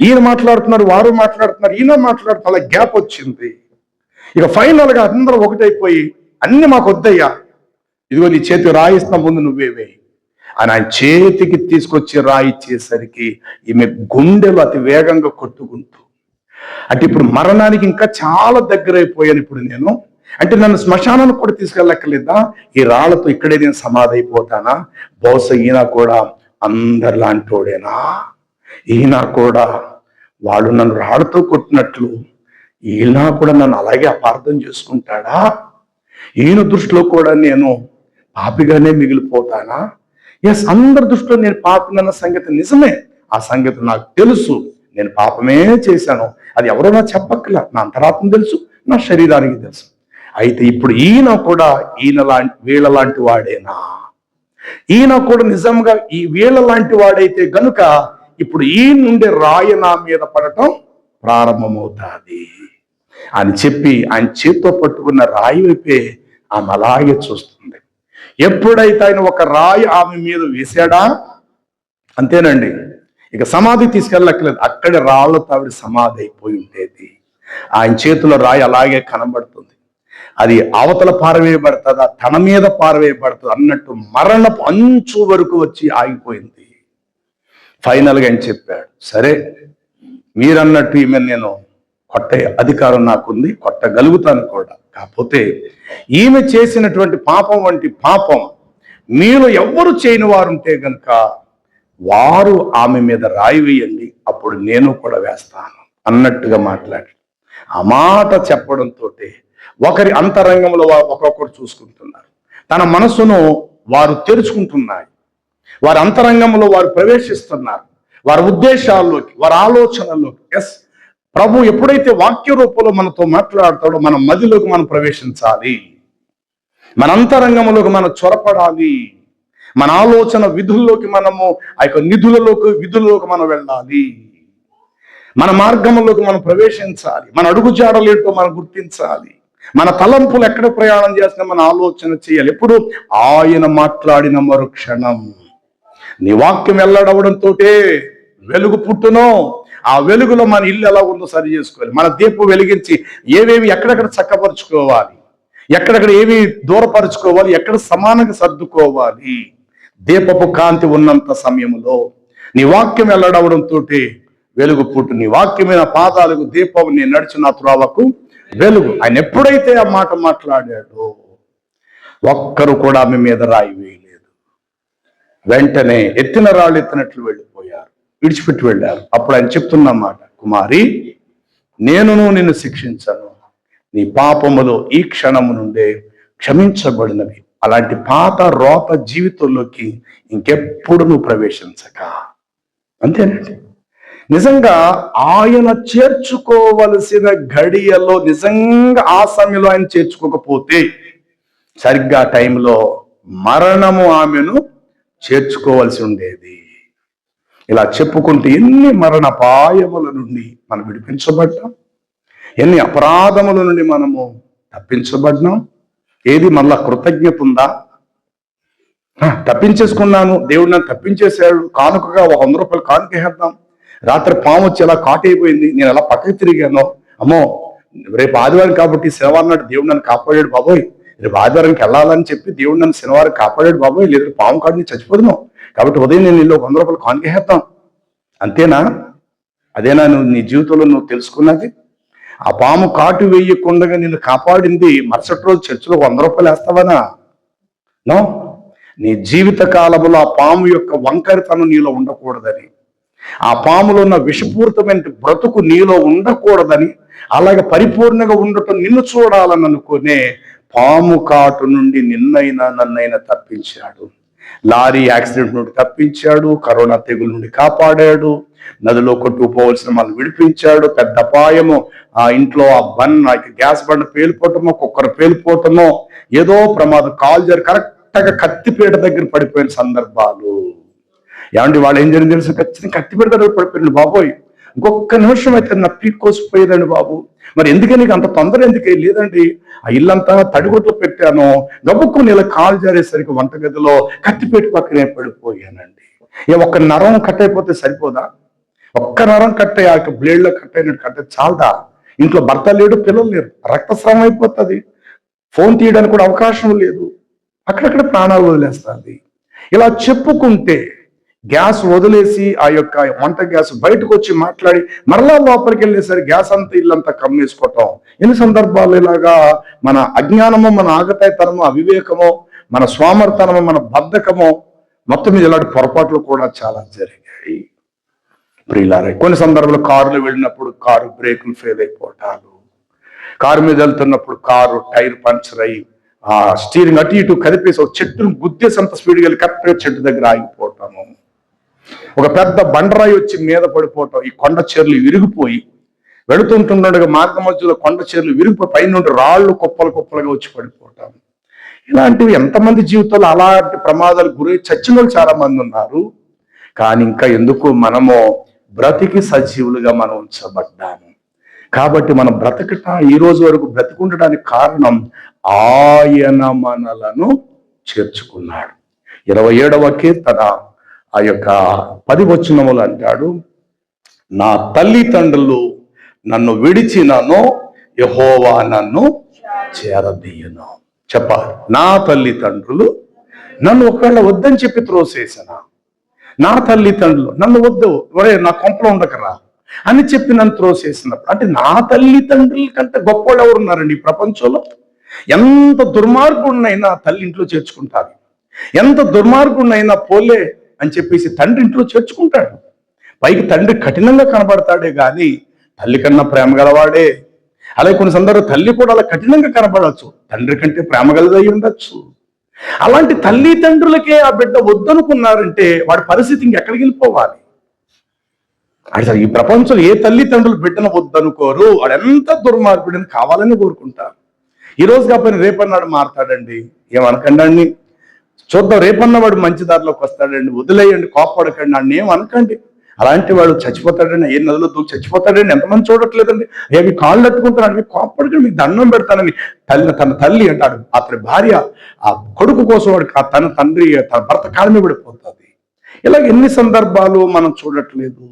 S1: ఈయన మాట్లాడుతున్నారు, వారు మాట్లాడుతున్నారు, ఈయన మాట్లాడుతున్నారు, అలా గ్యాప్ వచ్చింది. ఇక ఫైనల్ గా అందరూ ఒకటైపోయి, అన్ని మాకు వద్దయ్యా, ఇదిగో నీ చేతికి రాయిస్తున్న ముందు నువ్వేవే అని ఆయన చేతికి తీసుకొచ్చి రాయిచ్చేసరికి ఈమె గుండెలు అతి వేగంగా కొట్టుకుంటూ, అంటే ఇప్పుడు మరణానికి ఇంకా చాలా దగ్గర అయిపోయాను. ఇప్పుడు నేను అంటే నన్ను శ్మశానానికి కూడా తీసుకెళ్ళక్కర్లేదా, ఈ రాళ్లతో ఇక్కడే నేను సమాధి అయిపోతానా, బహుశా ఈయన కూడా అందరిలాంటోడేనా, ఈయన కూడా వాళ్ళు నన్ను రాళ్లతో కొట్టినట్లు ఈయన కూడా నన్ను అలాగే అపార్థం చేసుకుంటాడా, ఈయన దృష్టిలో కూడా నేను పాపిగానే మిగిలిపోతానా. ఎస్, అందరి దృష్టిలో నేను పాపినన్న సంగతి నిజమే, ఆ సంగతి నాకు తెలుసు, నేను పాపమే చేశాను, అది ఎవరో నాకు చెప్పక్కల, నా అంతరాత్మ తెలుసు, నా శరీరానికి తెలుసు. అయితే ఇప్పుడు ఈయన కూడా వీళ్ళ లాంటి వాడేనా, ఈయన కూడా నిజంగా ఈ వీళ్ళ లాంటి వాడైతే గనుక ఇప్పుడు ఈయన నుండి రాయి నా మీద పడటం ప్రారంభమవుతుంది అని చెప్పి ఆయన చేత్తో పట్టుకున్న రాయి వైపే ఆమె అలాగే చూస్తుంది. ఎప్పుడైతే ఆయన ఒక రాయి ఆమె మీద వేసాడా, అంతేనండి, ఇక సమాధి తీసుకెళ్ళక్కలేదు, అక్కడే రాళ్ళతో ఆవిడ సమాధి అయిపోయి ఉండేది. ఆయన చేతిలో రాయి అలాగే కనబడుతుంది. అది అవతల పారవేయబడుతుందా, తన మీద పారవేయబడుతుంది అన్నట్టు మరణపు అంచు వరకు వచ్చి ఆగిపోయింది. ఫైనల్గా ఆయన చెప్పాడు, సరే మీరన్నట్టు ఈమె నేను కొట్టే అధికారం నాకుంది, కొట్టగలుగుతాను కూడా. కాకపోతే ఈమె చేసినటువంటి పాపం వంటి పాపం మీరు ఎవ్వరు చేయని వారు ఉంటే గనుక వారు ఆమె మీద రాయి వేయండి, అప్పుడు నేను కూడా వేస్తాను అన్నట్టుగా మాట్లాడి ఆ మాట చెప్పడంతో ఒకరి అంతరంగంలో ఒక్కొక్కరు చూసుకుంటున్నారు. తన మనసును వారు తెరుచుకుంటున్నారు, వారి అంతరంగంలో వారు ప్రవేశిస్తున్నారు, వారి ఉద్దేశాల్లోకి, వారి ఆలోచనల్లోకి. ఎస్, ప్రభు ఎప్పుడైతే వాక్య రూపంలో మనతో మాట్లాడతాడో మన మదిలోకి మనం ప్రవేశించాలి, మన అంతరంగంలోకి మనం చొరపడాలి, మన ఆలోచన విధుల్లోకి మనము ఆ యొక్క విధుల్లోకి మనం వెళ్ళాలి, మన మార్గంలోకి మనం ప్రవేశించాలి, మన అడుగుజాడలేంటో మనం గుర్తించాలి, మన తలంపులు ఎక్కడ ప్రయాణం చేస్తున్నా మన ఆలోచన చేయాలి. ఎప్పుడు ఆయన మాట్లాడిన మరుక్షణం నీ వాక్యం వెల్లడవడంతో వెలుగు పుట్టును, ఆ వెలుగులో మన ఇల్లు ఎలా ఉందో సరి చేసుకోవాలి, మన దీపం వెలిగించి ఏవేవి ఎక్కడెక్కడ చక్కపరుచుకోవాలి, ఎక్కడెక్కడ ఏవి దూరపరుచుకోవాలి, ఎక్కడ సమానంగా సర్దుకోవాలి. దీపపు కాంతి ఉన్నంత సమయంలో నీ వాక్యం వెల్లడవడంతో వెలుగు పుట్టు, నీ వాక్యమైన పాదాలకు దీపం, నేను నడిచిన త్రోవకు వెలుగు. ఆయన ఎప్పుడైతే ఆ మాట మాట్లాడాడో ఒక్కరు కూడా ఆమె మీద రాయి వేయలేదు. వెంటనే ఎత్తిన రాళ్ళు ఎత్తినట్లు వెళ్ళిపోయారు, విడిచిపెట్టి వెళ్ళారు. అప్పుడు ఆయన చెప్తున్నమాట, కుమారి నేనును నిన్ను శిక్షించను, నీ పాపములో ఈ క్షణము నుండే క్షమించబడినవి. అలాంటి పాత రోత జీవితంలోకి ఇంకెప్పుడు నువ్వు ప్రవేశించక. అంతేనండి. నిజంగా ఆయన చేర్చుకోవలసిన ఘడియలో నిజంగా ఆ సమయంలో ఆయన చేర్చుకోకపోతే సరిగ్గా టైంలో మరణము ఆమెను చేర్చుకోవాల్సి ఉండేది. ఇలా చెప్పుకుంటూ ఎన్ని మరణాపాయముల నుండి మనం విడిపించబడ్డాం, ఎన్ని అపరాధముల నుండి మనము తప్పించబడ్డాం. ఏది మళ్ళా కృతజ్ఞత ఉందా? తప్పించేసుకున్నాను, దేవుడు నన్ను తప్పించేశాడు, కానుకగా ఒక 100 రూపాయలు కానుక వేద్దాం. రాత్రి పాము వచ్చి ఎలా కాటైపోయింది, నేను ఎలా పక్కకి తిరిగాను, అమ్మో రేపు ఆదివారం కాబట్టి శనివారం నాడు దేవుడు నన్ను కాపాడాడు బాబోయ్, రేపు ఆదివారంకి వెళ్ళాలని చెప్పి దేవుడు నన్ను శనివారం కాపాడాడు బాబోయ్, లేదు పాము కాడు నేను చచ్చిపోదును కాబట్టి ఉదయం నేను ఇల్లు 100 రూపాయలు కానుక వేద్దాం. అంతేనా? అదేనా నువ్వు నీ జీవితంలో నువ్వు తెలుసుకున్నది? ఆ పాము కాటు వేయకుండా నిన్ను కాపాడింది మరుసటి రోజు చర్చిలో 100 రూపాయలు వేస్తావనా? నో. నీ జీవిత కాలంలో ఆ పాము యొక్క వంకరితనం నీలో ఉండకూడదని, ఆ పాములో ఉన్న విషపూరితమైన బ్రతుకు నీలో ఉండకూడదని, అలాగే పరిపూర్ణంగా ఉండటం నిన్ను చూడాలని అనుకునే పాము కాటు నుండి నిన్నైనా నన్నైనా తప్పించాడు. లారీ యాక్సిడెంట్ నుండి తప్పించాడు, కరోనా తెగుల నుండి కాపాడాడు, నదిలో కొట్టుకుపోవలసిన మనం విడిపించాడు. పెద్ద అపాయము, ఆ ఇంట్లో ఆ గ్యాస్ బండ పేలిపోవటమో, కుక్కర్ పేలిపోవటమో, ఏదో ప్రమాదం, కాల్ జారి కరెక్ట్గా కత్తిపీట దగ్గర పడిపోయిన సందర్భాలు. ఏమండి వాళ్ళు ఏం జరిగింది తెలుసు? ఖచ్చితంగా కత్తిపీట దగ్గర పడిపోయింది బాబోయ్, ఇంకొక నిమిషం అయితే నా పీక్ కోసిపోయేదండి బాబు. మరి ఎందుకని నీకు అంత తొందర ఎందుకే? లేదండి, ఆ ఇల్లంతా తడిగొట్లు పెట్టాను, గబుక్కుని ఇలా కాలు జారేసరికి వంటగదిలో కత్తిపేట పక్కనే పడిపోయానండి. ఒక్క నరం కట్ అయిపోతే సరిపోదా? ఒక్క నరం కట్ అయ్యాక బ్లేడ్లో కట్ అయినట్టు కట్టే చాలదా? ఇంట్లో భర్త లేడు, పిల్లలు లేరు, రక్తస్రావం అయిపోతుంది, ఫోన్ తీయడానికి కూడా అవకాశం లేదు, అక్కడక్కడ ప్రాణాలు వదిలేస్తుంది. ఇలా చెప్పుకుంటే గ్యాస్ వదిలేసి ఆ యొక్క వంట గ్యాస్ బయటకు వచ్చి మాట్లాడి మరలా లోపలికి వెళ్ళేసరికి గ్యాస్ అంతా ఇల్లంతా కమ్మేసుకోవటం. ఎన్ని సందర్భాలు ఇలాగా మన అజ్ఞానము, మన ఆగతాయితనము, అవివేకము, మన స్వామర్థనము, మన బద్ధకము, మొత్తం మీద ఇలాంటి పొరపాట్లు కూడా చాలా జరిగాయి. ప్రియులారా, కొన్ని సందర్భాలు కారులో వెళ్ళినప్పుడు కారు బ్రేకులు ఫెయిల్ అయిపోవటాలు, కారు మీద వెళ్తున్నప్పుడు కారు టైర్ పంచర్ అయ్యి ఆ స్టీరింగ్ అటు ఇటు కదిపేసి ఒక చెట్టును గుద్దేసి అంత స్పీడ్గా వెళ్ళి కరెక్ట్గా చెట్టు దగ్గర ఆగిపోవటము, ఒక పెద్ద బండరాయి వచ్చి మీద పడిపోవటం, ఈ కొండ చీరలు విరిగిపోయి వెళుతుంటుండగా మార్గ మధ్యలో కొండ చీరలు విరిగిపోయి పైన నుండి రాళ్ళు కుప్పలు కుప్పలుగా వచ్చి పడిపోవటం. ఇలాంటివి ఎంతమంది జీవితంలో అలాంటి ప్రమాదాలు గురై చచ్చిన వాళ్ళు చాలా మంది ఉన్నారు. కానీ ఇంకా ఎందుకు మనము బ్రతికి సజీవులుగా మనం ఉంచబడ్డాము. కాబట్టి మనం బ్రతకట ఈ రోజు వరకు బ్రతికుండడానికి కారణం ఆయన మనలను చేర్చుకున్నాడు. 27వ కీర్తన ఆ యొక్క 10 వచనములు అంటాడు, నా తల్లిదండ్రులు నన్ను విడిచినను యెహోవా నన్ను చేరదీయును. చెప్పాలి, నా తల్లిదండ్రులు నన్ను ఒకవేళ వద్దని చెప్పి త్రోసేసిన, నా తల్లిదండ్రులు నన్ను వద్దు, ఒరే నా కొంపలో ఉండకరా అని చెప్పి నన్ను త్రోసేసినప్పుడు, అంటే నా తల్లిదండ్రుల కంటే గొప్పవాళ్ళు ఎవరు ఉన్నారండి ఈ ప్రపంచంలో? ఎంత దుర్మార్గుడినైనా తల్లి ఇంట్లో చేర్చుకుంటారు, ఎంత దుర్మార్గుడినైనా పోలే అని చెప్పేసి తండ్రి ఇంట్లో చేర్చుకుంటాడు. పైకి తండ్రి కఠినంగా కనబడతాడే గాని తల్లి కన్నా ప్రేమ గలవాడే. అలాగే కొన్ని సందర్భాలు తల్లి కూడా అలా కఠినంగా కనబడవచ్చు, తండ్రి కంటే ప్రేమ గలదై ఉండొచ్చు. అలాంటి తల్లిదండ్రులకే ఆ బిడ్డ వద్దనుకున్నారంటే వాడి పరిస్థితి ఇంకెక్కడికి వెళ్ళిపోవాలి? అసలు ఈ ప్రపంచంలో ఏ తల్లిదండ్రులు బిడ్డను వద్దనుకోరు, వాడు ఎంత దుర్మార్గుడిని కావాలని కోరుకుంటారు. ఈ రోజు కాకపోయినా రేపన్నాడు మారతాడండి, ఏమనకండి, చూద్దాం రేపన్న వాడు మంచి దారిలోకి వస్తాడండి, వదిలేయండి, కోపడకండి, నన్ను ఏమనకండి, అలాంటి వాడు చచ్చిపోతాడండి, ఏ నదిలో దూకి చచ్చిపోతాడండి, ఎంతమంది చూడట్లేదండి, ఏమి కాళ్ళు అట్టుకుంటానండి, కోపడకండి, మీకు దండం పెడతానని తన తల్లి అంటాడు. అతని భార్య ఆ కొడుకు కోసం వాడు తన తండ్రి తన భర్త కాలమే పడిపోతుంది. ఇలాగ ఎన్ని సందర్భాలు మనం చూడట్లేదు.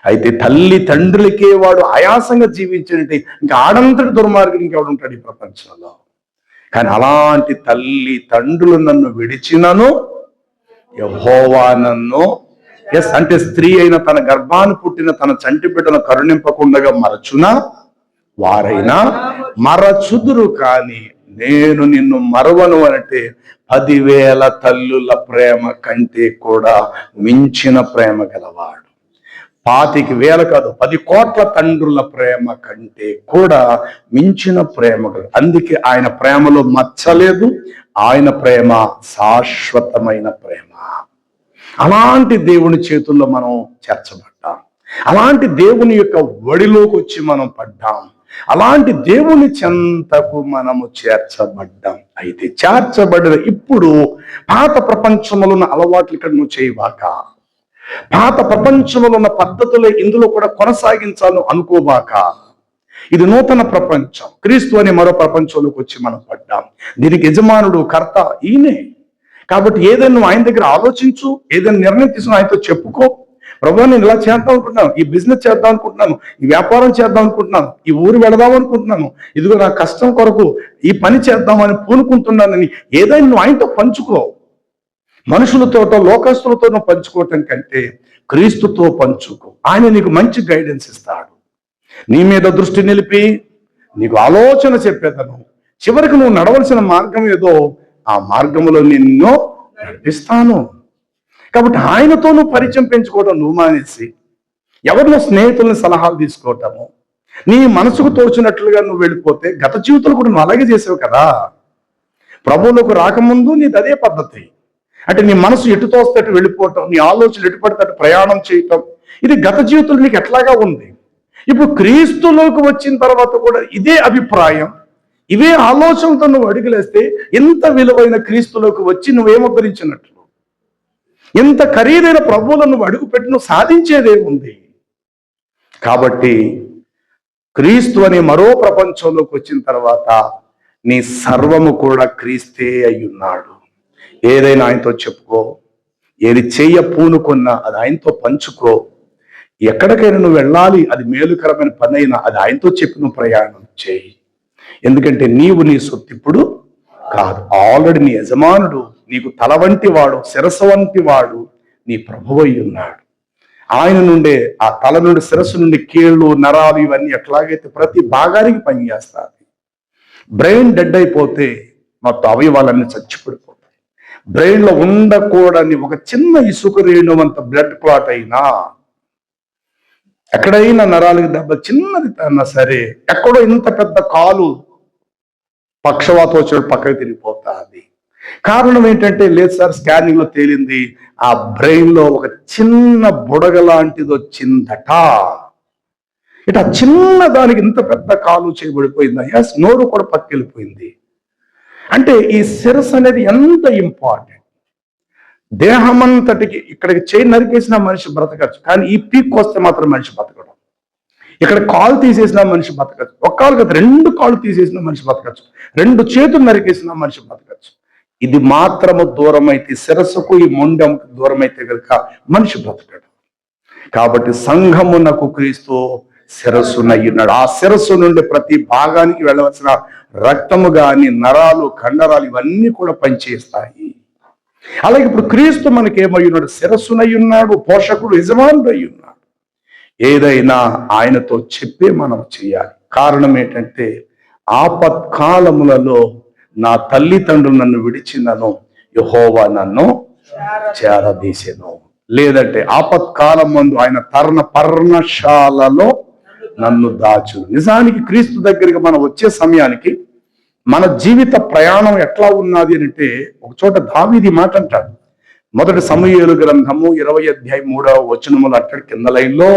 S1: అయితే తల్లి తండ్రులకే వాడు ఆయాసంగా జీవించినట్టే ఇంకా ఆడంతటి దుర్మార్గుడు ఇంకెవడు ఉంటాడు ఈ ప్రపంచంలో? కానీ అలాంటి తల్లి తండ్రులు నన్ను విడిచినను యెహోవా నన్ను, అంటే స్త్రీ అయిన తన గర్భాన్ని పుట్టిన తన చంటి బిడ్డను కరుణింపకుండా మరచునా వారైనా మరచుదురు, కానీ నేను నిన్ను మరవను అంటే 10,000 తల్లుల ప్రేమ కంటే కూడా మించిన ప్రేమ గలవాడు. 25,000 కాదు, 10 కోట్ల తండ్రుల ప్రేమ కంటే కూడా మించిన ప్రేమ. అందుకే ఆయన ప్రేమలో మచ్చలేదు, ఆయన ప్రేమ శాశ్వతమైన ప్రేమ. అలాంటి దేవుని చేతుల్లో మనం చేర్చబడ్డాం, అలాంటి దేవుని యొక్క ఒడిలోకి వచ్చి మనం పడ్డాం. అలాంటి దేవుని చెంతకు మనము చేర్చబడ్డాం. అయితే చేర్చబడిన ఇప్పుడు పాత ప్రపంచంలో ఉన్న అలవాట్లు ఇక్కడ నువ్వు చేయవాక, పాత ప్రపంచంలో ఉన్న పద్ధతులే ఇందులో కూడా కొనసాగించాలని అనుకోబాక. ఇది నూతన ప్రపంచం, క్రీస్తు అనే మరో ప్రపంచంలోకి వచ్చి మనం పడ్డాం. దీనికి యజమానుడు, కర్త ఈయనే. కాబట్టి ఏదైనా నువ్వు ఆయన దగ్గర ఆలోచించు, ఏదైనా నిర్ణయం తీసుకుని ఆయనతో చెప్పుకో. ప్రభు, నేను ఇలా చేద్దాం అనుకుంటున్నాను, ఈ బిజినెస్ చేద్దాం అనుకుంటున్నాను, ఈ వ్యాపారం చేద్దాం అనుకుంటున్నాను, ఈ ఊరు వెళదాం అనుకుంటున్నాను, ఇదిగో నా కష్టం కొరకు ఈ పని చేద్దామని పూనుకుంటున్నానని ఏదైనా నువ్వు ఆయనతో పంచుకో. మనుషులతోటో లోకస్తులతోనో పంచుకోవటం కంటే క్రీస్తుతో పంచుకో. ఆయన నీకు మంచి గైడెన్స్ ఇస్తాడు. నీ మీద దృష్టి నిలిపి నీకు ఆలోచన చెప్పేదను. చివరికి నువ్వు నడవలసిన మార్గం ఏదో ఆ మార్గంలో నిన్ను నడిపిస్తాను. కాబట్టి ఆయనతో నువ్వు పరిచయం పెంచుకోవడం నువ్వు మానేసి ఎవరినో స్నేహితులని సలహాలు తీసుకోవటము, నీ మనసుకు తోచినట్లుగా నువ్వు వెళ్ళిపోతే, గత జీవితంలో కూడా నువ్వు అలాగే చేసావు కదా. ప్రభువులకు రాకముందు నీది అదే పద్ధతి. అంటే నీ మనసు ఎటు తోస్తే అటు వెళ్ళిపోవటం, నీ ఆలోచనలు ఎటు పడితే అటు ప్రయాణం చేయటం, ఇది గత జీవితంలో నీకు ఎట్లాగా ఉంది. ఇప్పుడు క్రీస్తులోకి వచ్చిన తర్వాత కూడా ఇదే అభిప్రాయం, ఇవే ఆలోచనతో నువ్వు అడుగులేస్తే ఎంత విలువైన క్రీస్తులోకి వచ్చి నువ్వేమోద్ధరించినట్లు, ఎంత ఖరీదైన ప్రభువులను నువ్వు అడుగుపెట్టి నువ్వు సాధించేదేముంది. కాబట్టి క్రీస్తు అనే మరో ప్రపంచంలోకి వచ్చిన తర్వాత నీ సర్వము కూడా క్రీస్తే అయ్యున్నాడు. ఏదైనా ఆయనతో చెప్పుకో, ఏది చెయ్య పూనుకున్నా అది ఆయనతో పంచుకో. ఎక్కడికైనా నువ్వు వెళ్ళాలి, అది మేలుకరమైన పని అయినా అది ఆయనతో చెప్పి నువ్వు ప్రయాణం చేయి. ఎందుకంటే నీవు నీ సొత్తు ఇప్పుడు కాదు, ఆల్రెడీ నీ యజమానుడు, నీకు తల వంటి వాడు, శిరస్సు వంటి వాడు నీ ప్రభువై ఉన్నాడు. ఆయన నుండే, ఆ తల నుండి శిరస్సు నుండి కీళ్ళు, నరాలు ఇవన్నీ ఎట్లాగైతే ప్రతి భాగానికి పనిచేస్తాయి. బ్రెయిన్ డెడ్ అయిపోతే మొత్తం అవయవాలన్నీ చచ్చిపడిపోతాయి. బ్రెయిన్లో ఉండకూడని ఒక చిన్న ఇసుక రేణువంత బ్లడ్ క్లాట్ అయినా, ఎక్కడైనా నరాలకు దెబ్బ చిన్నది అన్నా సరే, ఎక్కడో ఇంత పెద్ద కాలు పక్షవాతం వచ్చినప్పుడు పక్కకి తిరిగిపోతుంది. కారణం ఏంటంటే, లేదు సార్ స్కానింగ్ లో తేలింది, ఆ బ్రెయిన్ లో ఒక చిన్న బుడగ లాంటిది వచ్చిందట. ఇట్లా చిన్న దానికి ఇంత పెద్ద కాలు చేయబడిపోయిందా? ఎస్, నోరు కూడా పక్కెళ్ళిపోయింది. అంటే ఈ శిరస్సు అనేది ఎంత ఇంపార్టెంట్. దేహమంతటికి ఇక్కడికి చేయి నరికేసిన మనిషి బ్రతకచ్చు, కానీ ఈ పీక్ వస్తే మాత్రం మనిషి బతకడం. ఇక్కడ కాలు తీసేసిన మనిషి బతకచ్చు, ఒక కాలు కదా 2 కాళ్ళు తీసేసిన మనిషి బతకచ్చు, 2 చేతులు నరికేసిన మనిషి బతకచ్చు. ఇది మాత్రము దూరం అయితే, శిరస్సుకు ఈ మొండెంకు దూరం అయితే కనుక మనిషి బ్రతకడు. కాబట్టి సంఘమునకు క్రీస్తు శిరస్సునయ్యున్నాడు. ఆ శిరస్సు నుండి ప్రతి భాగానికి వెళ్ళవలసిన రక్తము గాని, నరాలు, కండరాలు ఇవన్నీ కూడా పనిచేస్తాయి. అలాగే ఇప్పుడు క్రీస్తు మనకేమయ్యున్నాడు? శిరస్సునయ్యున్నాడు, పోషకుడు, యజమానుడు అయ్యున్నాడు. ఏదైనా ఆయనతో చెప్పే మనం చేయాలి. కారణం ఏంటంటే, ఆపత్కాలములలో నా తల్లిదండ్రులు నన్ను విడిచినను, యెహోవా నన్ను చేరదీసెను. లేదంటే ఆపత్కాలం ముందు ఆయన పర్ణశాలలో నన్ను దాచు. నిజానికి క్రీస్తు దగ్గరికి మనం వచ్చే సమయానికి మన జీవిత ప్రయాణం ఎట్లా ఉన్నది అంటే, ఒక చోట దావీదు మాట అంటాడు. మొదటి సమూయేలు గ్రంథము 20:3 అంటాడు కింద లైన్లో,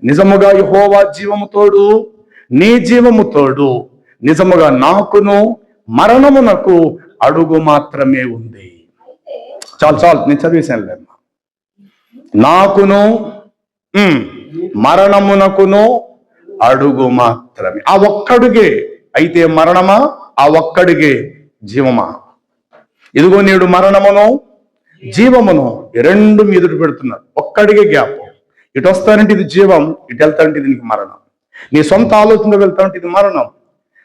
S1: నిజముగా యెహోవా జీవము తోడు, నీ జీవము తోడు, నిజముగా నాకును మరణమునకు అడుగు మాత్రమే ఉంది. చాలు నేను చదివేశానులేమ్మా. నాకును మరణమునకును అడుగు మాత్రమే. ఆ ఒక్కడుగే అయితే మరణమా, ఆ ఒక్కడిగే జీవమా? ఇదిగో నేడు మరణమును జీవమును 2 మీదుడు పెడుతున్నారు. ఒక్కడిగే గ్యాప్. ఇటు వస్తానంటే ఇది జీవం, ఇటు వెళ్తానంటే ఇది నీకు మరణం. నీ సొంత ఆలోచనలో వెళ్తానంటే ఇది మరణం.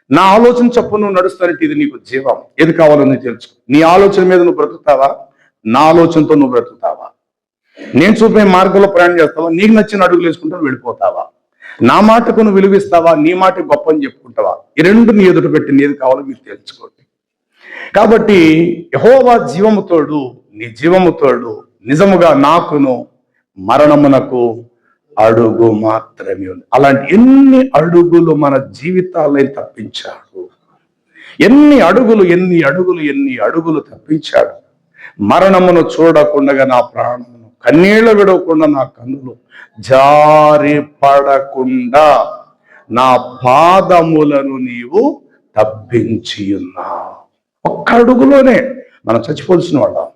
S1: నా ఆలోచన చొప్పు నువ్వు నడుస్తానంటే ఇది నీకు జీవం. ఏది కావాలో నువ్వు తెలుసుకో. నీ ఆలోచన మీద నువ్వు బ్రతుకుతావా, నా ఆలోచనతో నువ్వు బ్రతుకుతావా? నేను చూపే మార్గంలో ప్రయాణం చేస్తావా, నీకు నచ్చిన అడుగులు వేసుకుంటూ వెళ్ళిపోతావా? నా మాటకు నువ్వు విలువిస్తావా, నీ మాట గొప్ప అని చెప్పుకుంటావా? ఈ 2 నీ ఎదుట పెట్టి ఏది కావాలో మీరు తెలుసుకోండి. కాబట్టి యెహోవా జీవము తోడు, నీ జీవము తోడు, నిజముగా నాకును మరణమునకు అడుగు మాత్రమే ఉంది. అలాంటి ఎన్ని అడుగులు మన జీవితాలే తప్పించాడు. ఎన్ని అడుగులు తప్పించాడు. మరణమును చూడకుండా నా ప్రాణమును, కన్నీళ్లు విడవకుండా నా కన్నులు జారి పడకుండా నా పాదములను నీవు తప్పించి ఉన్నావు. ఒక్క అడుగులోనే మనం చచ్చిపోవలసిన వాళ్ళం.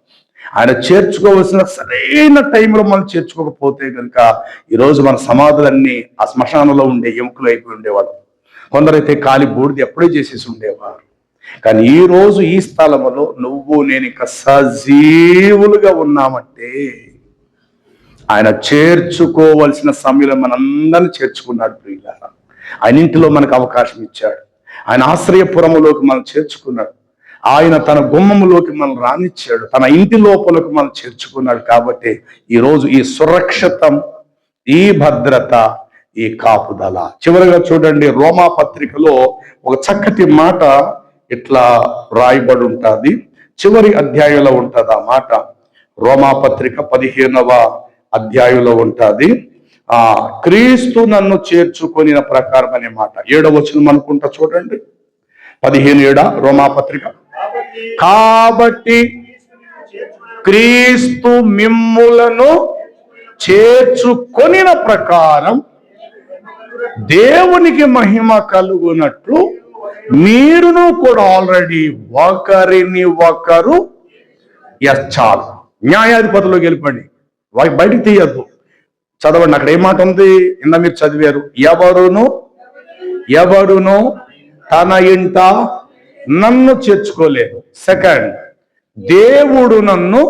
S1: ఆయన చేర్చుకోవలసిన సరైన టైంలో మనం చేర్చుకోకపోతే కనుక ఈరోజు మన సమాధులన్నీ ఆ శ్మశానంలో ఉండే ఎముకలు అయిపోయి ఉండేవాళ్ళు. కొందరైతే కాలి బూడిద ఎప్పుడే చేసేసి ఉండేవారు. కానీ ఈ రోజు ఈ స్థలంలో నువ్వు నేను ఇక సజీవులుగా ఉన్నామంటే ఆయన చేర్చుకోవలసిన సమయంలో మనందరినీ చేర్చుకున్నాడు. ప్రియులారా, ఆయన ఇంటిలో మనకు అవకాశం ఇచ్చాడు. ఆయన ఆశ్రయపురములోకి మనం చేర్చుకున్నాడు. ఆయన తన గుమ్మములోకి మనం రానిచ్చాడు. తన ఇంటి లోపలకు మనం చేర్చుకున్నాడు. కాబట్టి ఈరోజు ఈ సురక్షితం, ఈ భద్రత, ఈ కాపుదల. చివరిగా చూడండి, రోమా పత్రికలో ఒక చక్కటి మాట ఇట్లా రాయబడి ఉంటుంది. చివరి అధ్యాయంలో ఉంటుంది ఆ మాట. రోమా పత్రిక 15వ అధ్యాయంలో ఉంటుంది. క్రీస్తు నన్ను చేర్చుకొనిన ప్రకారం అనే మాట 7వ వచనం అనుకుంటా చూడండి. 15 రోమా పత్రిక. కాబట్టి క్రీస్తు మిమ్ములను చేర్చుకొనిన ప్రకారం దేవునికి మహిమ కలుగునట్లు మీరును కూడా ఆల్రెడీ ఒకరిని ఒకరు చాలు. న్యాయాధిపతిలోకి వెళ్ళిపోండి, బయటికి తీయద్దు. చదవండి, అక్కడ ఏ మాట ఉంది? ఇందా మీరు చదివారు. ఎవరును తన ఇంట నన్ను చేర్చుకోలేదు. సెకండ్, దేవుడు నన్ను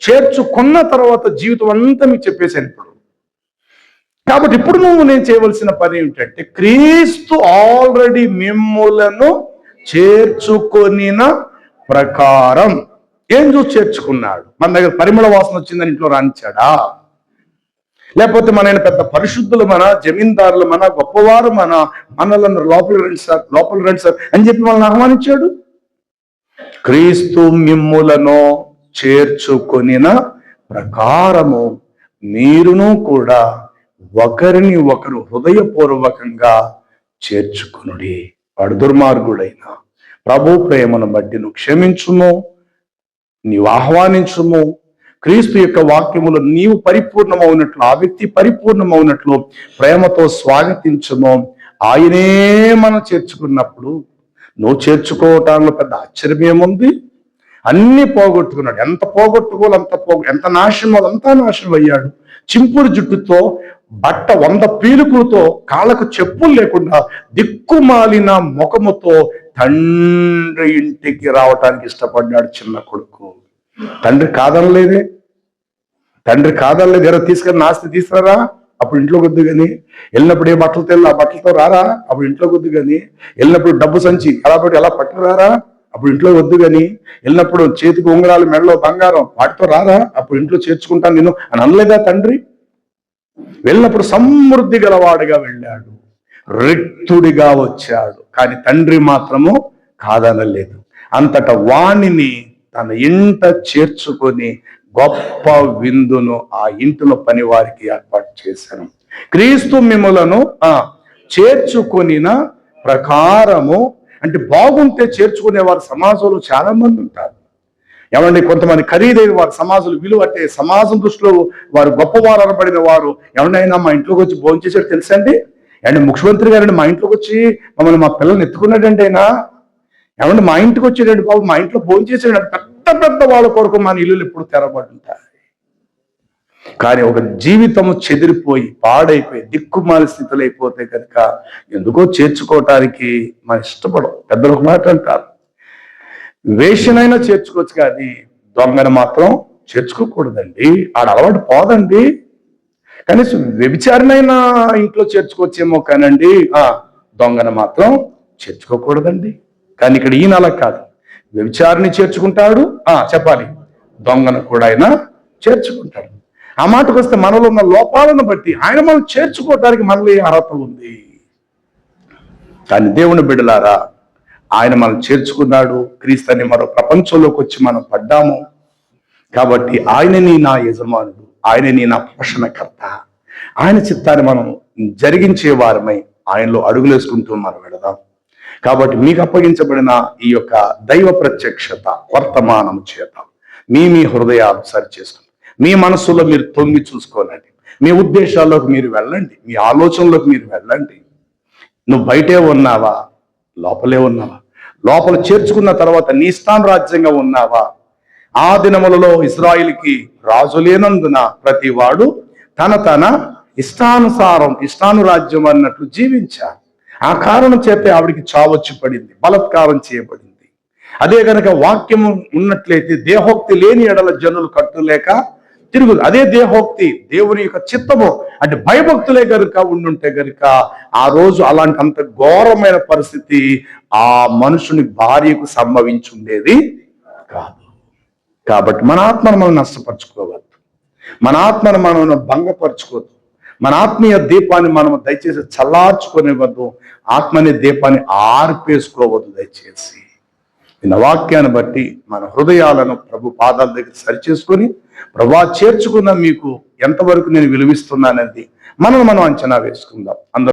S1: చేర్చుకున్న తర్వాత జీవితం అంతా మీకు చెప్పేశాను ఇప్పుడు. కాబట్టి ఇప్పుడు నేను చేయవలసిన పని ఏమిటంటే, క్రీస్తు ఆల్రెడీ మిమ్ములను చేర్చుకొనిన ప్రకారం ఏం చూసి చేర్చుకున్నాడు? మన దగ్గర పరిమళ వాసన వచ్చిందని ఇంట్లో రానిచ్చాడా? లేకపోతే మన పెద్ద పరిశుద్ధులు, మన జమీందారులు, మన గొప్పవారు, మనలందరూ లోపల రండి సార్ అని చెప్పి మనల్ని ఆహ్వానించాడు. క్రీస్తు మిమ్ములను చేర్చుకొనిన ప్రకారము మీరును కూడా ఒకరిని ఒకరు హృదయపూర్వకంగా చేర్చుకొనుడి. వాడు దుర్మార్గుడైన ప్రభు ప్రేమను బట్టి నువ్వు క్షమించుము, నీవు ఆహ్వానించుము. క్రీస్తు యొక్క వాక్యములు నీవు పరిపూర్ణమవునట్లు, ఆ వ్యక్తి పరిపూర్ణమవునట్లు ప్రేమతో స్వాగతించుము. ఆయనే మనం చేర్చుకున్నప్పుడు నువ్వు చేర్చుకోవటానికి పెద్ద ఆశ్చర్యం ఏముంది? అన్ని పోగొట్టుకున్నాడు. ఎంత పోగొట్టుకోవాలి ఎంత నాశనం అంతా నాశనం అయ్యాడు. చింపురు జుట్టుతో, బట్ట 100 పీలుకులతో, కాళ్ళకు చెప్పులు లేకుండా, దిక్కుమాలిన ముఖముతో తండ్రి ఇంటికి రావటానికి ఇష్టపడ్డాడు చిన్న కొడుకు. తండ్రి కాదనలేదే. ఎవరో తీసుకెళ్ళి ఆస్తి తీసుకురా, అప్పుడు ఇంట్లో కొద్దు కానీ. వెళ్ళినప్పుడు ఏ బట్టలు తెల్ల ఆ బట్టలతో రారా, అప్పుడు ఇంట్లో కొద్దు కానీ. వెళ్ళినప్పుడు డబ్బు సంచి ఎలా పట్టుకురారా, అప్పుడు ఇంట్లో వద్దు కానీ. వెళ్ళినప్పుడు చేతికి ఉంగరాలు, మెడలో బంగారం, వాటితో రారా, అప్పుడు ఇంట్లో చేర్చుకుంటాను నేను అని అనలేదా తండ్రి? వెళ్ళినప్పుడు సమృద్ధి గలవాడుగా వెళ్ళాడు, రిక్తుడిగా వచ్చాడు. కానీ తండ్రి మాత్రము కాదనలేదు. అంతటా వాణిని తన ఇంట చేర్చుకొని గొప్ప విందును ఆ ఇంటిలో పని వారికి ఏర్పాటు చేశాను. క్రీస్తు మిమ్ములను చేర్చుకొనిన ప్రకారము అంటే బాగుంటే చేర్చుకునేవారు సమాజంలో చాలా మంది ఉంటారు. ఏమండి, కొంతమంది ఖరీదైన వారు సమాజంలో విలువ అంటే సమాజం దృష్టిలో వారు గొప్పవారు అనబడిన వారు ఎవరైనా మా ఇంట్లోకి వచ్చి భోజనం చేశాడు తెలుసండి. అండ్ ముఖ్యమంత్రి గారండి మా ఇంట్లోకి వచ్చి మమ్మల్ని మా పిల్లల్ని ఎత్తుకున్నాడండి. అయినా ఏమంటే మా ఇంటికి వచ్చాడండి బాబు, మా ఇంట్లో భోజనం చేసాడు. పెద్ద వాళ్ళ కొరకు మన ఇల్లులు ఎప్పుడు తెరబడి ఉంటాయి. కానీ ఒక జీవితము చెదిరిపోయి పాడైపోయి దిక్కుమాలి స్థితిలో అయిపోతే కనుక ఎందుకో చేర్చుకోవటానికి మనం ఇష్టపడం. పెద్దలు ఒక మాట అంటారు, వేషనైనా చేర్చుకోవచ్చు కానీ దొంగను మాత్రం చేర్చుకోకూడదండి. ఆడ అలవాటు పోదండి. కనీసం వ్యభిచారినైనా ఇంట్లో చేర్చుకోవచ్చేమో కానండి దొంగను మాత్రం చేర్చుకోకూడదండి. కానీ ఇక్కడ ఈయన అలా కాదు. వ్యభిచారిని చేర్చుకుంటాడు, చెప్పాలి, దొంగను కూడా ఆయన చేర్చుకుంటాడు. ఆ మాటకు వస్తే మనలో ఉన్న లోపాలను బట్టి ఆయన మనం చేర్చుకోవటానికి మనలో ఏ అర్హత ఉంది? కానీ దేవుని బిడ్డలారా, ఆయన మనం చేర్చుకున్నాడు. క్రీస్తుని మరో ప్రపంచంలోకి వచ్చి మనం పడ్డాము. కాబట్టి ఆయనని నా యజమానుడు, ఆయనని నా పోషణకర్త, ఆయన చిత్తాన్ని మనం జరిగించే వారమై ఆయనలో అడుగులేసుకుంటూ మనం వెళదాం. కాబట్టి మీకు అప్పగించబడిన ఈ యొక్క దైవ ప్రత్యక్షత వర్తమానం చేత మీ హృదయాలు సరిచేసుకోండి. మీ మనసులో మీరు తొంగి చూసుకోనండి. మీ ఉద్దేశాల్లోకి మీరు వెళ్ళండి, మీ ఆలోచనలోకి మీరు వెళ్ళండి. నువ్వు బయటే ఉన్నావా, లోపలే ఉన్నావా? లోపల చేర్చుకున్న తర్వాత నీ రాజ్యంగా ఉన్నావా? ఆ దినములలో ఇశ్రాయేలుకి రాజు లేనందున ప్రతి వాడు తన ఇష్టానుసారం ఇష్టానురాజ్యం అన్నట్లు జీవించారు. ఆ కారణం చేత ఆవిడికి చావొచ్చి పడింది, బలత్కారం చేయబడింది. అదే గనక వాక్యము ఉన్నట్లయితే దేహోక్తి లేని ఎడల జనులు కట్టులేక తిరుగు. అదే దేహోక్తి దేవుని యొక్క చిత్తము అంటే భయభక్తులే గనుక ఉండుంటే గనుక ఆ రోజు అలాంటి అంత ఘోరమైన పరిస్థితి ఆ మనుషుని భార్యకు సంభవించుండేది కాదు. కాబట్టి మన ఆత్మను మనం నష్టపరచుకోవద్దు, మన ఆత్మను మనం భంగపరచుకోవద్దు, మన ఆత్మీయ దీపాన్ని మనం దయచేసి చల్లార్చుకునేవద్దు, ఆత్మని దీపాన్ని ఆర్పేసుకోవద్దు. దయచేసి ఈ వాక్యాన్ని బట్టి మన హృదయాలను ప్రభు పాదాల దగ్గర సరిచేసుకొని, ప్రభా చేర్చుకున్న మీకు ఎంతవరకు నేను విలువిస్తున్నానది మనం అంచనా వేసుకుందాం.